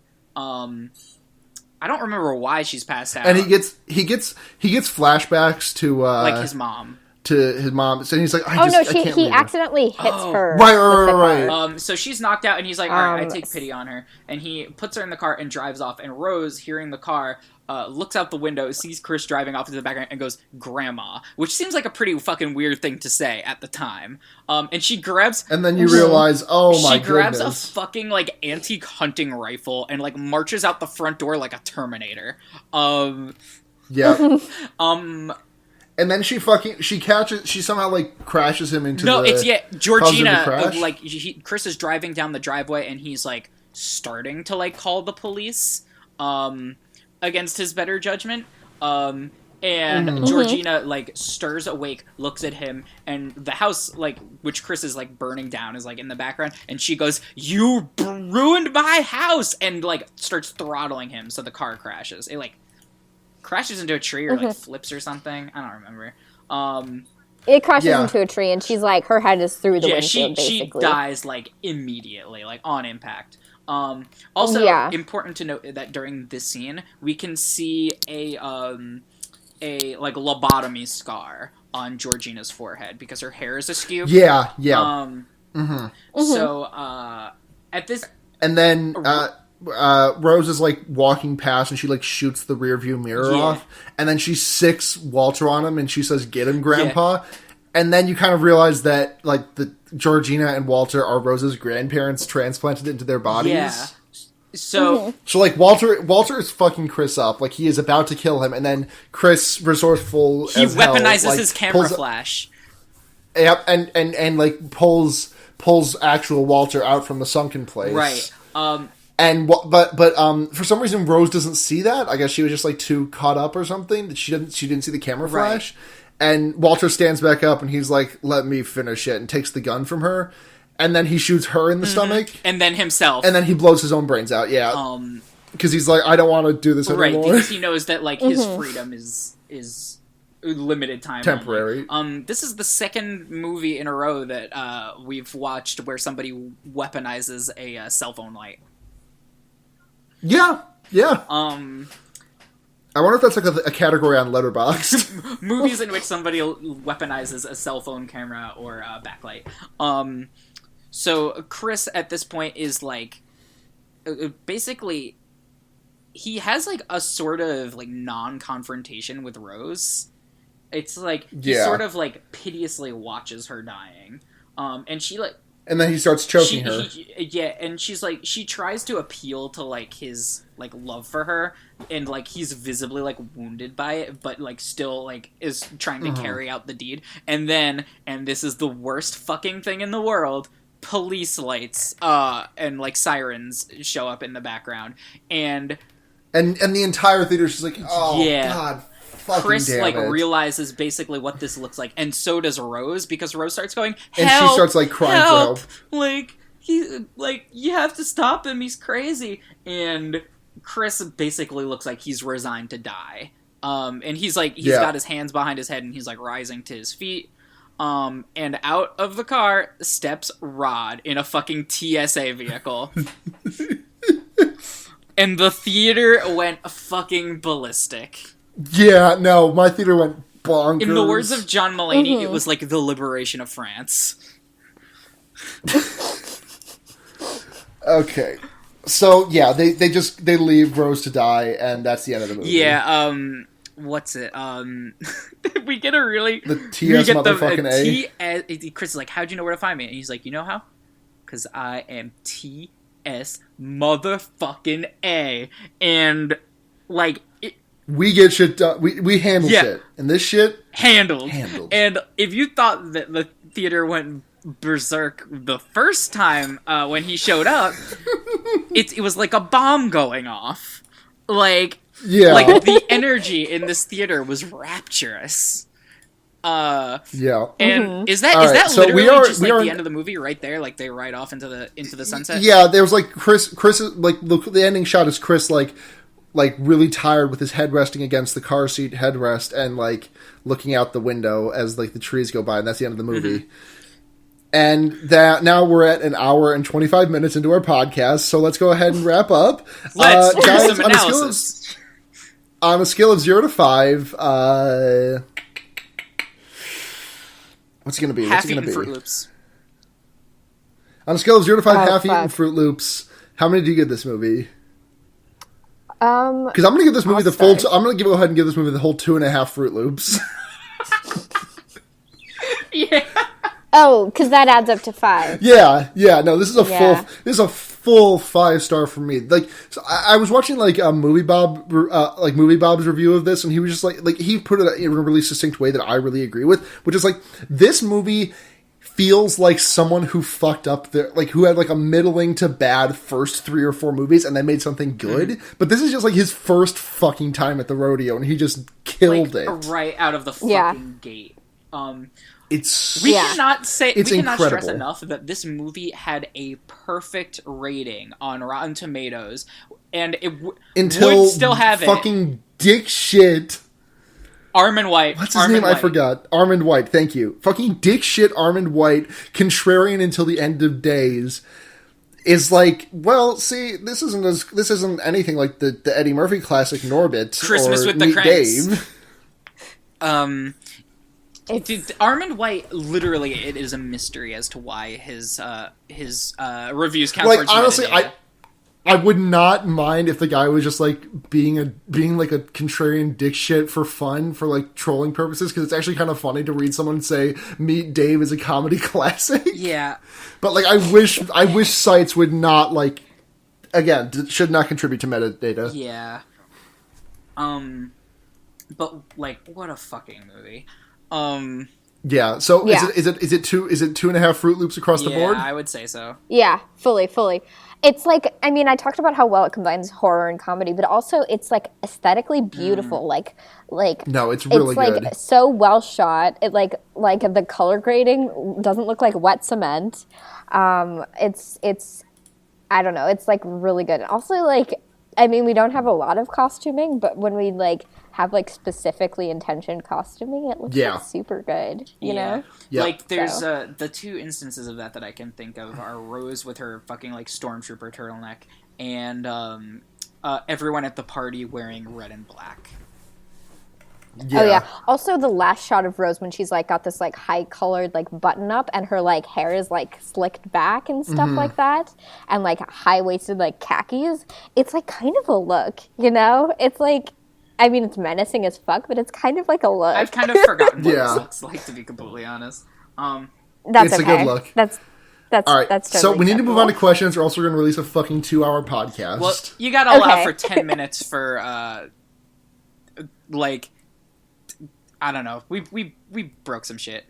I don't remember why she's passed out. And he gets flashbacks to like his mom. To his mom. So he's like, he accidentally hits her. Right. So she's knocked out, and he's like, all right, I take pity on her. And he puts her in the car and drives off. And Rose, hearing the car, looks out the window, sees Chris driving off into the background, and goes, "Grandma," which seems like a pretty fucking weird thing to say at the time. And she grabs... And then you realize, She grabs a fucking, like, antique hunting rifle and, like, marches out the front door like a Terminator. Yeah. And then she somehow, like, crashes him into Georgina, Chris is driving down the driveway, and he's, like, starting to, like, call the police, against his better judgment, and Georgina, like, stirs awake, looks at him, and the house, like, which Chris is, like, burning down is, like, in the background, and she goes, "You ruined my house!" and, like, starts throttling him, so the car crashes. It, like, crashes into a tree or, like, flips or something. I don't remember. It crashes into a tree, and she's, like, her head is through the windshield, basically. She dies, like, immediately, like, on impact. Important to note that during this scene, we can see a like lobotomy scar on Georgina's forehead because her hair is askew. Yeah. So at this, and then Rose is like walking past, and she like shoots the rear view mirror off, and then she sicks Walter on him, and she says, "Get him, Grandpa." Yeah. And then you kind of realize that, like, the Georgina and Walter are Rose's grandparents transplanted into their bodies. Yeah. So, like, Walter is fucking Chris up. Like, he is about to kill him, and then Chris, resourceful he as weaponizes hell, like, his camera flash. Yep, and like, pulls actual Walter out from the sunken place. Right. But for some reason, Rose doesn't see that. I guess she was just, like, too caught up or something that she didn't see the camera flash. Right. And Walter stands back up, and he's like, "Let me finish it," and takes the gun from her. And then he shoots her in the stomach. And then himself. And then he blows his own brains out, yeah. Because he's like, "I don't want to do this anymore." Right, because he knows that, like, his freedom is limited time. Temporary. Only. This is the second movie in a row that we've watched where somebody weaponizes a cell phone light. Yeah. I wonder if that's like a category on Letterboxd. Movies in which somebody weaponizes a cell phone camera or a backlight. So Chris at this point is like, basically, he has like a sort of like non-confrontation with Rose. It's like he sort of like piteously watches her dying, and she like. And then he starts choking her. And she's like, she tries to appeal to like his like love for her, and like he's visibly like wounded by it, but like still like is trying to carry out the deed. And then, and this is the worst fucking thing in the world, police lights and like sirens show up in the background, and the entire theater's just like, oh god. Chris like realizes basically what this looks like, and so does Rose, because Rose starts going, "Help!" And she starts like crying for help. Like you have to stop him. He's crazy. And Chris basically looks like he's resigned to die. And he's like he's got his hands behind his head, and he's like rising to his feet. And out of the car steps Rod in a fucking TSA vehicle. And the theater went fucking ballistic. Yeah, no, my theater went bonkers. In the words of John Mulaney, it was like the liberation of France. Okay. So, yeah, they leave Rose to die, and that's the end of the movie. Yeah, what's it? We get a really... The TS motherfucking A. Chris is like, how'd you know where to find me? And he's like, you know how? Because I am TS motherfucking A. And, like... We get shit done. We handle shit. And this shit... Handled. And if you thought that the theater went berserk the first time when he showed up, it was like a bomb going off. Like the energy in this theater was rapturous. And is that literally just like the end of the movie right there? Like they ride off into the sunset? Yeah, there was like Chris like the ending shot is Chris like really tired with his head resting against the car seat headrest and like looking out the window as like the trees go by, and that's the end of the movie. And that now we're at an hour and 25 minutes into our podcast, so let's go ahead and wrap up. Let's do some analysis. On a scale of 0 to 5, what's it going to be? Half-eaten Froot Loops. On a scale of 0 to 5 half-eaten Froot Loops, how many do you give this movie? Because I'm going to give this movie I'm going to go ahead and give this movie the whole 2.5 Froot Loops. Yeah. Oh, because that adds up to 5. Yeah. No, this is a full 5-star for me. Like, so I was watching like Movie Bob's review of this, and he was just like he put it in a really succinct way that I really agree with, which is like this movie feels like someone who fucked up who had like a middling to bad first 3 or 4 movies and then made something good. But this is just like his first fucking time at the rodeo, and he just killed it right out of the fucking gate. We cannot stress enough that this movie had a perfect rating on Rotten Tomatoes, and it would still have fucking dick shit. Armond White. What's his name? I forgot. Armond White. Thank you. Fucking dick shit Armond White, contrarian until the end of days, is like, well, see, this isn't anything like the Eddie Murphy classic Norbit Christmas or with the Meet Cranks. Dave. Dude, Armond White, literally, it is a mystery as to why his reviews count. Like, honestly, I would not mind if the guy was just like being like a contrarian dick shit for fun, for like trolling purposes, because it's actually kind of funny to read someone say Meet Dave is a comedy classic. Yeah, but like I wish sites would not like, again, should not contribute to metadata. Yeah. But like, what a fucking movie. Yeah. So is it 2.5 Froot Loops across the board? Yeah, I would say so. Yeah, fully. It's like, I mean, I talked about how well it combines horror and comedy, but also it's like aesthetically beautiful. Like no, it's really good. Like so well shot. It like the color grading doesn't look like wet cement. It's I don't know. It's like really good. Also, like, I mean, we don't have a lot of costuming, but when we like have like specifically intentioned costuming, it looks like super good. You know? Yep. Like there's the 2 instances of that I can think of are Rose with her fucking like stormtrooper turtleneck, and everyone at the party wearing red and black. Yeah. Oh yeah. Also, the last shot of Rose when she's like got this like high colored like button up, and her like hair is like slicked back and stuff like that, and like high waisted like khakis. It's like kind of a look, you know? It's like, I mean, it's menacing as fuck, but it's kind of like a look. I've kind of forgotten what this looks like, to be completely honest. That's it's okay. a good look. That's all right. That's totally so we need to move on to acceptable. questions, or else we're going to release a fucking 2-hour podcast. Well, you gotta allow for 10 minutes for like, I don't know. We broke some shit.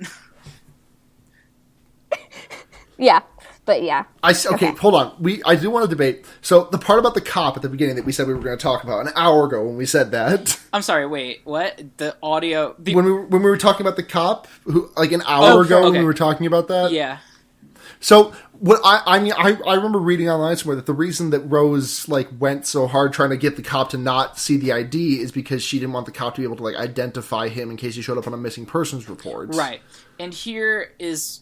Yeah, but yeah. Okay, hold on. I do want to debate. So the part about the cop at the beginning that we said we were going to talk about an hour ago when we said that. I'm sorry. Wait, what? The audio. When we were talking about the cop, who like an hour ago when we were talking about that. Yeah. So what I mean, I remember reading online somewhere that the reason that Rose like went so hard trying to get the cop to not see the ID is because she didn't want the cop to be able to like identify him in case he showed up on a missing persons report. Right. And here is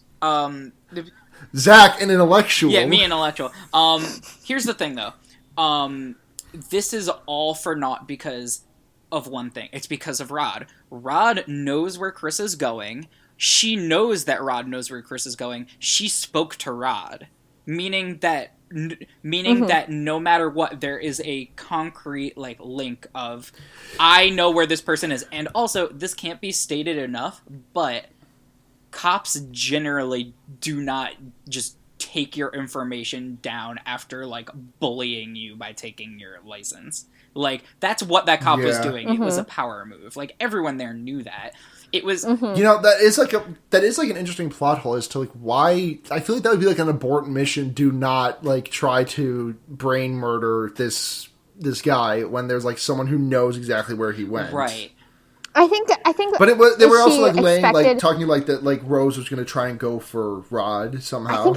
Zach, an intellectual. Yeah, me, intellectual. Here's the thing, though. This is all for naught because of one thing. It's because of Rod. Rod knows where Chris is going. She knows that Rod knows where Chris is going. She spoke to Rod, meaning that no matter what, there is a concrete like link of, I know where this person is. And also, this can't be stated enough, but cops generally do not just take your information down after, like, bullying you by taking your license. Like, that's what that cop was doing. It was a power move. Like, everyone there knew that. It was... You know, that is like an interesting plot hole as to, like, why... I feel like that would be, like, an abort mission. Do not, like, try to brain murder this guy when there's, like, someone who knows exactly where he went. Right. I think. But they were also like laying, like talking like that, like Rose was going to try and go for Rod somehow.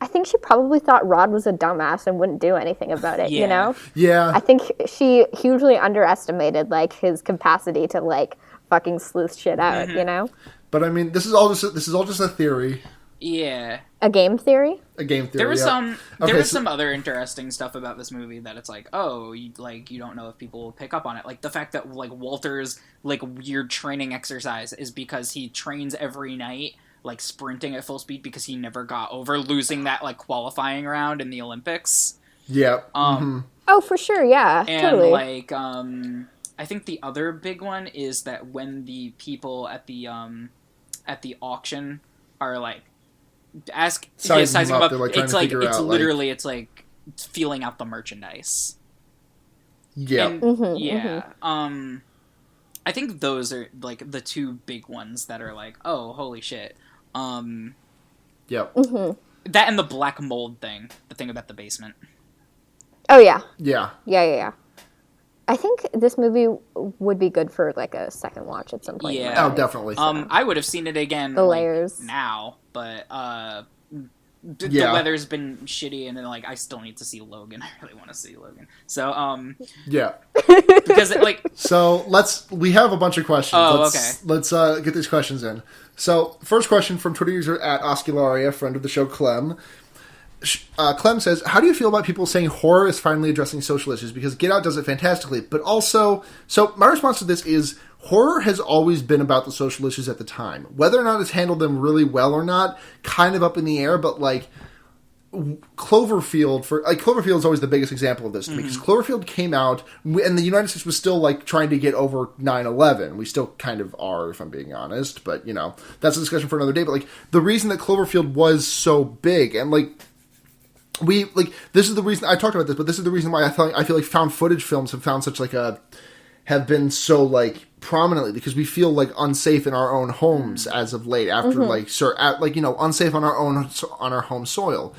I think she probably thought Rod was a dumbass and wouldn't do anything about it. Yeah. You know? Yeah. I think she hugely underestimated like his capacity to like fucking sleuth shit out. You know? But I mean, this is all just a theory. Yeah. A game theory. There was some other interesting stuff about this movie that it's like, oh, you don't know if people will pick up on it. Like the fact that like Walter's like weird training exercise is because he trains every night, like sprinting at full speed because he never got over losing that like qualifying round in the Olympics. Yeah. Oh, for sure. Yeah. And totally. like, I think the other big one is that when the people at the auction are like sizing them up, like, it's like it's literally it's like feeling out the merchandise. Yeah. And, I think those are like the two big ones that are like, oh, holy shit. Yep. That and the black mold thing, the thing about the basement. Oh yeah. Yeah. Yeah. I think this movie would be good for like a second watch at some point. Yeah. Oh, definitely. I would have seen it again. The layers now, but the weather's been shitty, and then like I still need to see Logan. I really want to see Logan. So yeah. Because like so we have a bunch of questions. Oh, let's get these questions in. So first question from Twitter user at Oscularia, friend of the show Clem. Clem says, how do you feel about people saying horror is finally addressing social issues? Because Get Out does it fantastically, but also... So my response to this is, horror has always been about the social issues at the time. Whether or not it's handled them really well or not, kind of up in the air, but like... Cloverfield is always the biggest example of this to me, because Cloverfield came out, and the United States was still like trying to get over 9/11. We still kind of are, if I'm being honest, but you know, that's a discussion for another day. But like, the reason that Cloverfield was so big, and like... this is the reason I talked about this, but this is the reason why I feel like found footage films have found such like have been so like prominently, because we feel like unsafe in our own homes as of late after unsafe on our home soil.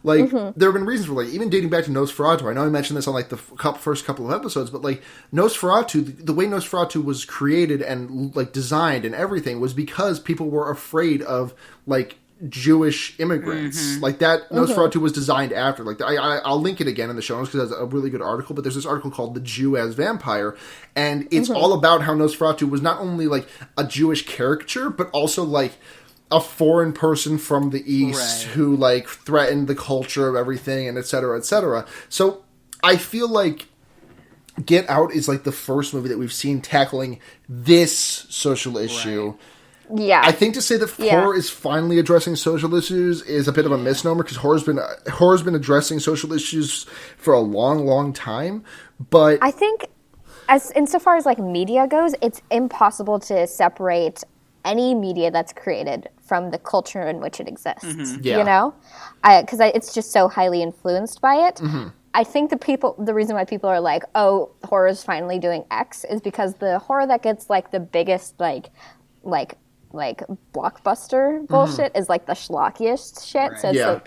Like there have been reasons for like even dating back to Nosferatu. I know I mentioned this on like the first couple of episodes, but like Nosferatu, the way Nosferatu was created and like designed and everything was because people were afraid of like Jewish immigrants. Like that Nosferatu was designed after. Like I'll link it again in the show notes because it's a really good article, but there's this article called The Jew as Vampire, and it's all about how Nosferatu was not only like a Jewish caricature, but also like a foreign person from the East who like threatened the culture of everything, and et cetera, et cetera. So I feel like Get Out is like the first movie that we've seen tackling this social issue. Yeah. I think to say that horror is finally addressing social issues is a bit of a misnomer, because horror's been addressing social issues for a long, long time. But I think, insofar as like media goes, it's impossible to separate any media that's created from the culture in which it exists. You know, because it's just so highly influenced by it. I think the reason why people are like, oh, horror's finally doing X is because the horror that gets like the biggest like blockbuster bullshit is like the schlockiest shit. So it's like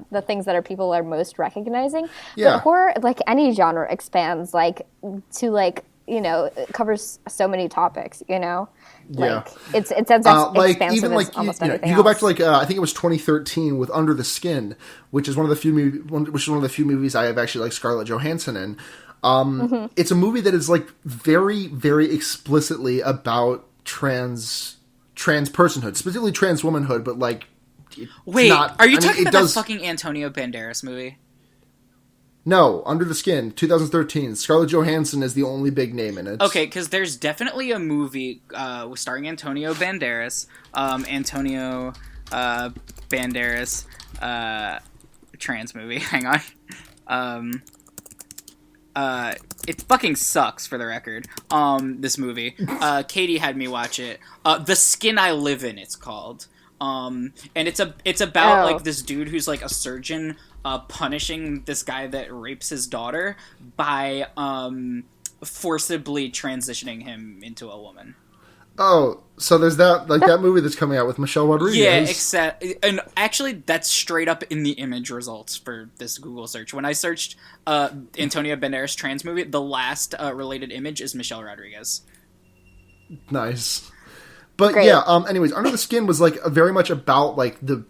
the things that people are most recognizing. But horror, like any genre, expands like to like, you know, it covers so many topics, you know? Like it's as expansive even like as almost you anything go back else. to like I think it was 2013 with Under the Skin, which is one of the few movies I have actually like Scarlett Johansson in. It's a movie that is like very, very explicitly about trans personhood, specifically trans womanhood, but like wait, not, are you talking about that fucking Antonio Banderas movie? No, Under the Skin, 2013. Scarlett Johansson is the only big name in it. Okay, because there's definitely a movie starring Antonio Banderas. Banderas, trans movie. Hang on. It fucking sucks, for the record. This movie. Katie had me watch it. The Skin I Live In, it's called. And it's about Oh. like this dude who's like a surgeon punishing this guy that rapes his daughter by forcibly transitioning him into a woman. Oh, so there's that movie that's coming out with Michelle Rodriguez. Yeah, and actually that's straight up in the image results for this Google search. When I searched Antonio Banderas trans movie, the last related image is Michelle Rodriguez. Nice. But Great. yeah, anyways, Under the Skin was like very much about like the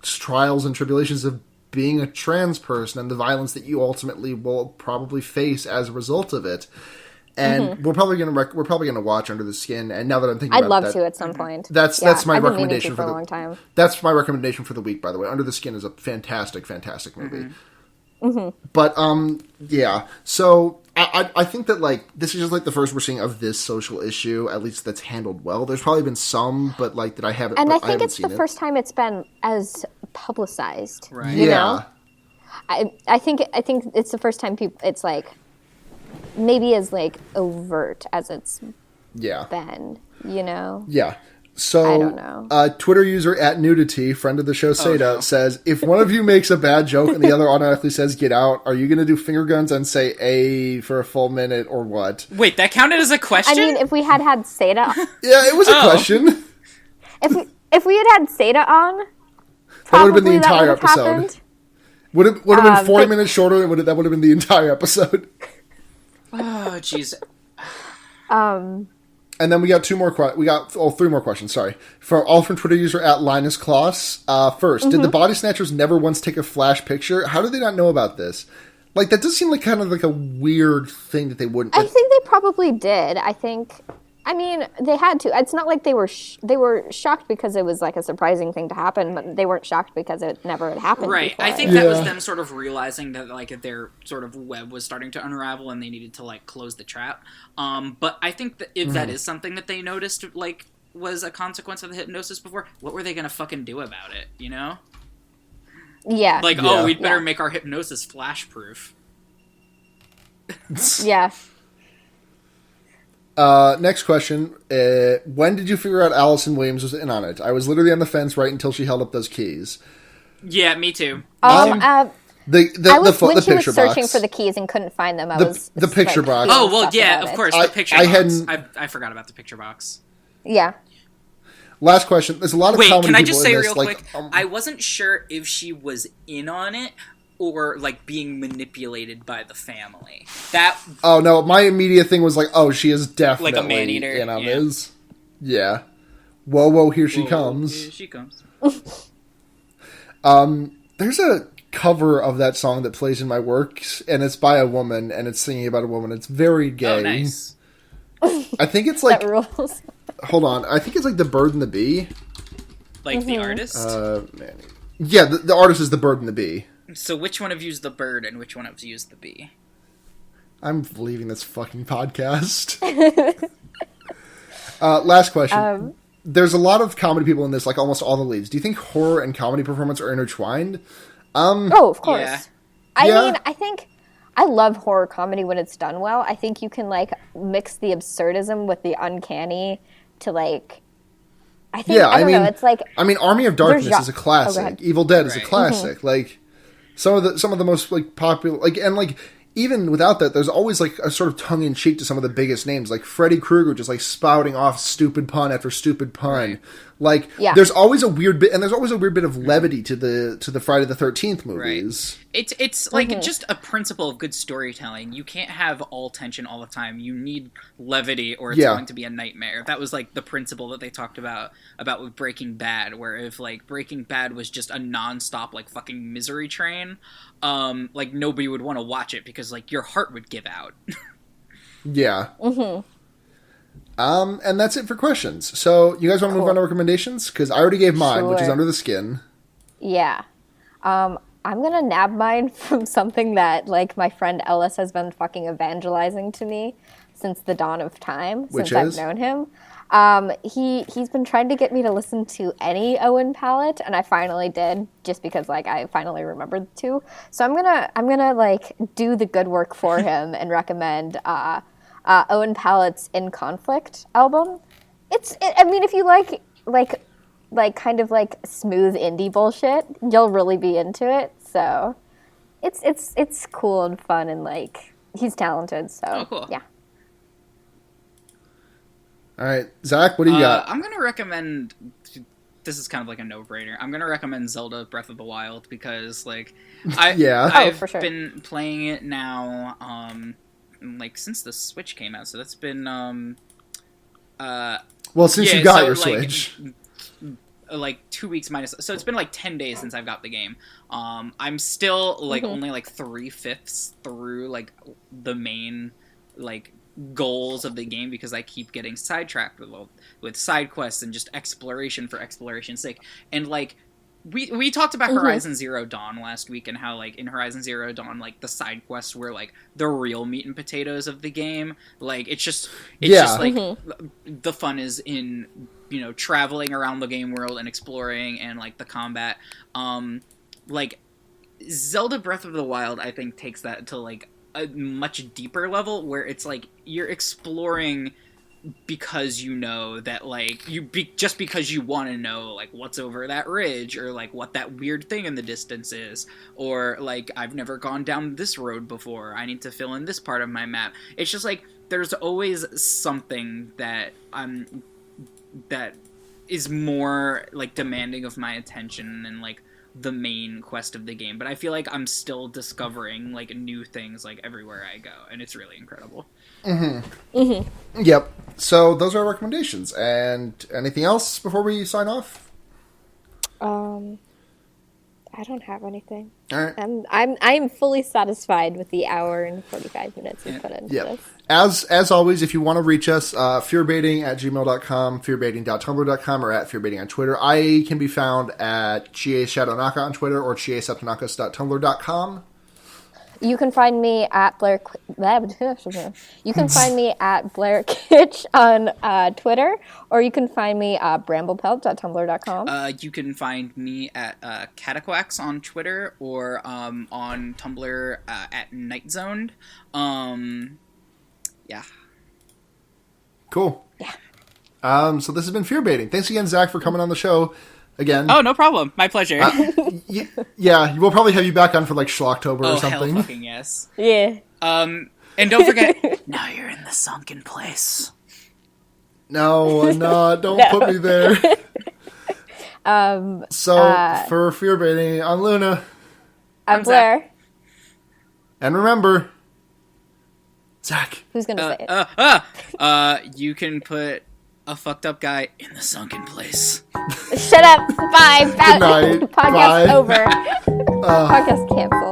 trials and tribulations of being a trans person and the violence that you ultimately will probably face as a result of it. And we're probably gonna watch Under the Skin. And now that I'm thinking, I'd about love that, to at some point. That's my I've been meaning recommendation to for a the long time. That's my recommendation for the week. By the way, Under the Skin is a fantastic movie. But yeah. So I think that like this is just like the first we're seeing of this social issue, at least that's handled well. There's probably been some, but like that I haven't. And I haven't think it's seen the first time it's been as publicized. Right. You Yeah. know? I think it's the first time it's like maybe as like overt as it's Yeah. been. You know. Yeah. So, I don't know. Twitter user @nudity, friend of the show Seda, says, if one of you makes a bad joke and the other automatically says get out, are you going to do finger guns and say A for a full minute or what? Wait, that counted as a question? I mean, if we had Seda, Yeah, it was a question. if we had Seda on, That would have been the probably that entire would have episode. happened. Would have been 40 minutes shorter, and that would have been the entire episode. Oh, jeez. And then we got three more questions, sorry. From Twitter user @LinusCloss. First, did the body snatchers never once take a flash picture? How did they not know about this? Like, that does seem like kind of like a weird thing that they wouldn't... I think they probably did. I mean, they had to. It's not like they were shocked because it was like a surprising thing to happen, but they weren't shocked because it never had happened Right. before. I think that was them sort of realizing that like their sort of web was starting to unravel and they needed to like close the trap. But I think that if that is something that they noticed like was a consequence of the hypnosis before, what were they gonna fucking do about it? You know? Yeah. Like, Yeah. we'd better make our hypnosis flash proof. Yeah. Next question. When did you figure out Allison Williams was in on it? I was literally on the fence right until she held up those keys. Yeah, me too. I was when she picture was searching box. for the keys and couldn't find them. The picture box. Oh, well, yeah, of course, the picture I box. hadn't- I forgot about the picture box. Yeah. Last question. There's a lot of Wait, comedy can I people just in say this, real like, quick? I wasn't sure if she was in on it or, like, being manipulated by the family. That... Oh, no, my immediate thing was like, oh, she is definitely Like a man-eater, in on yeah. this. Yeah. Whoa, here she comes. Here she comes. There's a cover of that song that plays in my works, and it's by a woman, and it's singing about a woman. It's very gay. Oh, nice. I think it's like... That rules. Hold on. I think it's like The Bird and the Bee. Like, the artist? Man. Yeah, the artist is The Bird and the Bee. So which one of you's the bird and which one of you's the bee? I'm leaving this fucking podcast. Last question. There's a lot of comedy people in this, like almost all the leads. Do you think horror and comedy performance are intertwined? Oh, of course. Yeah. I Yeah. mean, I think I love horror comedy when it's done well. I think you can like mix the absurdism with the uncanny to like. I think Yeah, I don't know. It's like Army of Darkness There's is a go classic. ahead. Evil Dead is a Right. classic. Like some of the most like popular even without that, there's always like a sort of tongue in cheek to some of the biggest names, like Freddy Krueger just like spouting off stupid pun after stupid pun. Right. Like Yeah. there's always a weird bit, and there's always a weird bit of levity to the Friday the 13th movies. It's like just a principle of good storytelling. You can't have all tension all the time. You need levity or it's Yeah. going to be a nightmare. That was like the principle that they talked about with Breaking Bad, where if like Breaking Bad was just a nonstop like fucking misery train, like nobody would want to watch it because like your heart would give out. Yeah. And that's it for questions. So you guys want to move on to recommendations? Because I already gave mine, which is Sure. Under the Skin. yeah. I'm gonna nab mine from something that like my friend Ellis has been fucking evangelizing to me since the dawn of time, Which since is? I've known him. He's been trying to get me to listen to any Owen Pallett, and I finally did, just because like I finally remembered to. So I'm gonna like do the good work for him and recommend Owen Pallett's In Conflict album. I mean, if you like like kind of like smooth indie bullshit, you'll really be into it. So it's cool and fun, and like he's talented. So cool. Yeah. All right, Zach, what do you got? I'm gonna recommend. This is kind of like a no-brainer. I'm gonna recommend Zelda Breath of the Wild because, like, I've for sure. been playing it now, like since the Switch came out. So that's been, well, since you got your Switch, like 2 weeks minus. So it's been like 10 days since I've got the game. I'm still like only like 3/5 through like the main like goals of the game because I keep getting sidetracked with side quests and just exploration for exploration's sake. And like we talked about Horizon Zero Dawn last week and how like in Horizon Zero Dawn like the side quests were like the real meat and potatoes of the game. Like it's just like the fun is in, you know, traveling around the game world and exploring and like the combat. Like Zelda Breath of the Wild I think takes that to like a much deeper level where it's like you're exploring because you know that like just because you want to know like what's over that ridge or like what that weird thing in the distance is, or like I've never gone down this road before, I need to fill in this part of my map. It's just like there's always something that that is more like demanding of my attention than like the main quest of the game, but I feel like I'm still discovering like new things like everywhere I go, and it's really incredible. Yep. So those are our recommendations. And anything else before we sign off? I don't have anything. All right. I'm fully satisfied with the hour and 45 minutes we put into this. As always, if you want to reach us, fearbaiting@gmail.com, fearbaiting.tumblr.com, or at fearbaiting on Twitter. I can be found at GA_ShadowNaka on Twitter or GA_Septonakas.tumblr.com. You can find me at Blair. You can find me at Blair Kitsch on Twitter, or you can find me at bramblepelt.tumblr.com. You can find me at Cataquax on Twitter or on Tumblr at Nightzoned. Yeah. Cool. Yeah. So this has been Fear Baiting. Thanks again, Zach, for coming on the show again. Oh, no problem. My pleasure. Yeah, we'll probably have you back on for like Schlocktober or something. Hell fucking yes. Yeah. And don't forget, now you're in the sunken place. No, I'm not. Don't put me there. For Fear Baiting, I'm Luna. I'm Blair. Zach. And remember, Zach. Who's gonna say it? You can put a fucked up guy in the sunken place. Shut up. Bye. Good night. Podcast Bye. over. Podcast canceled.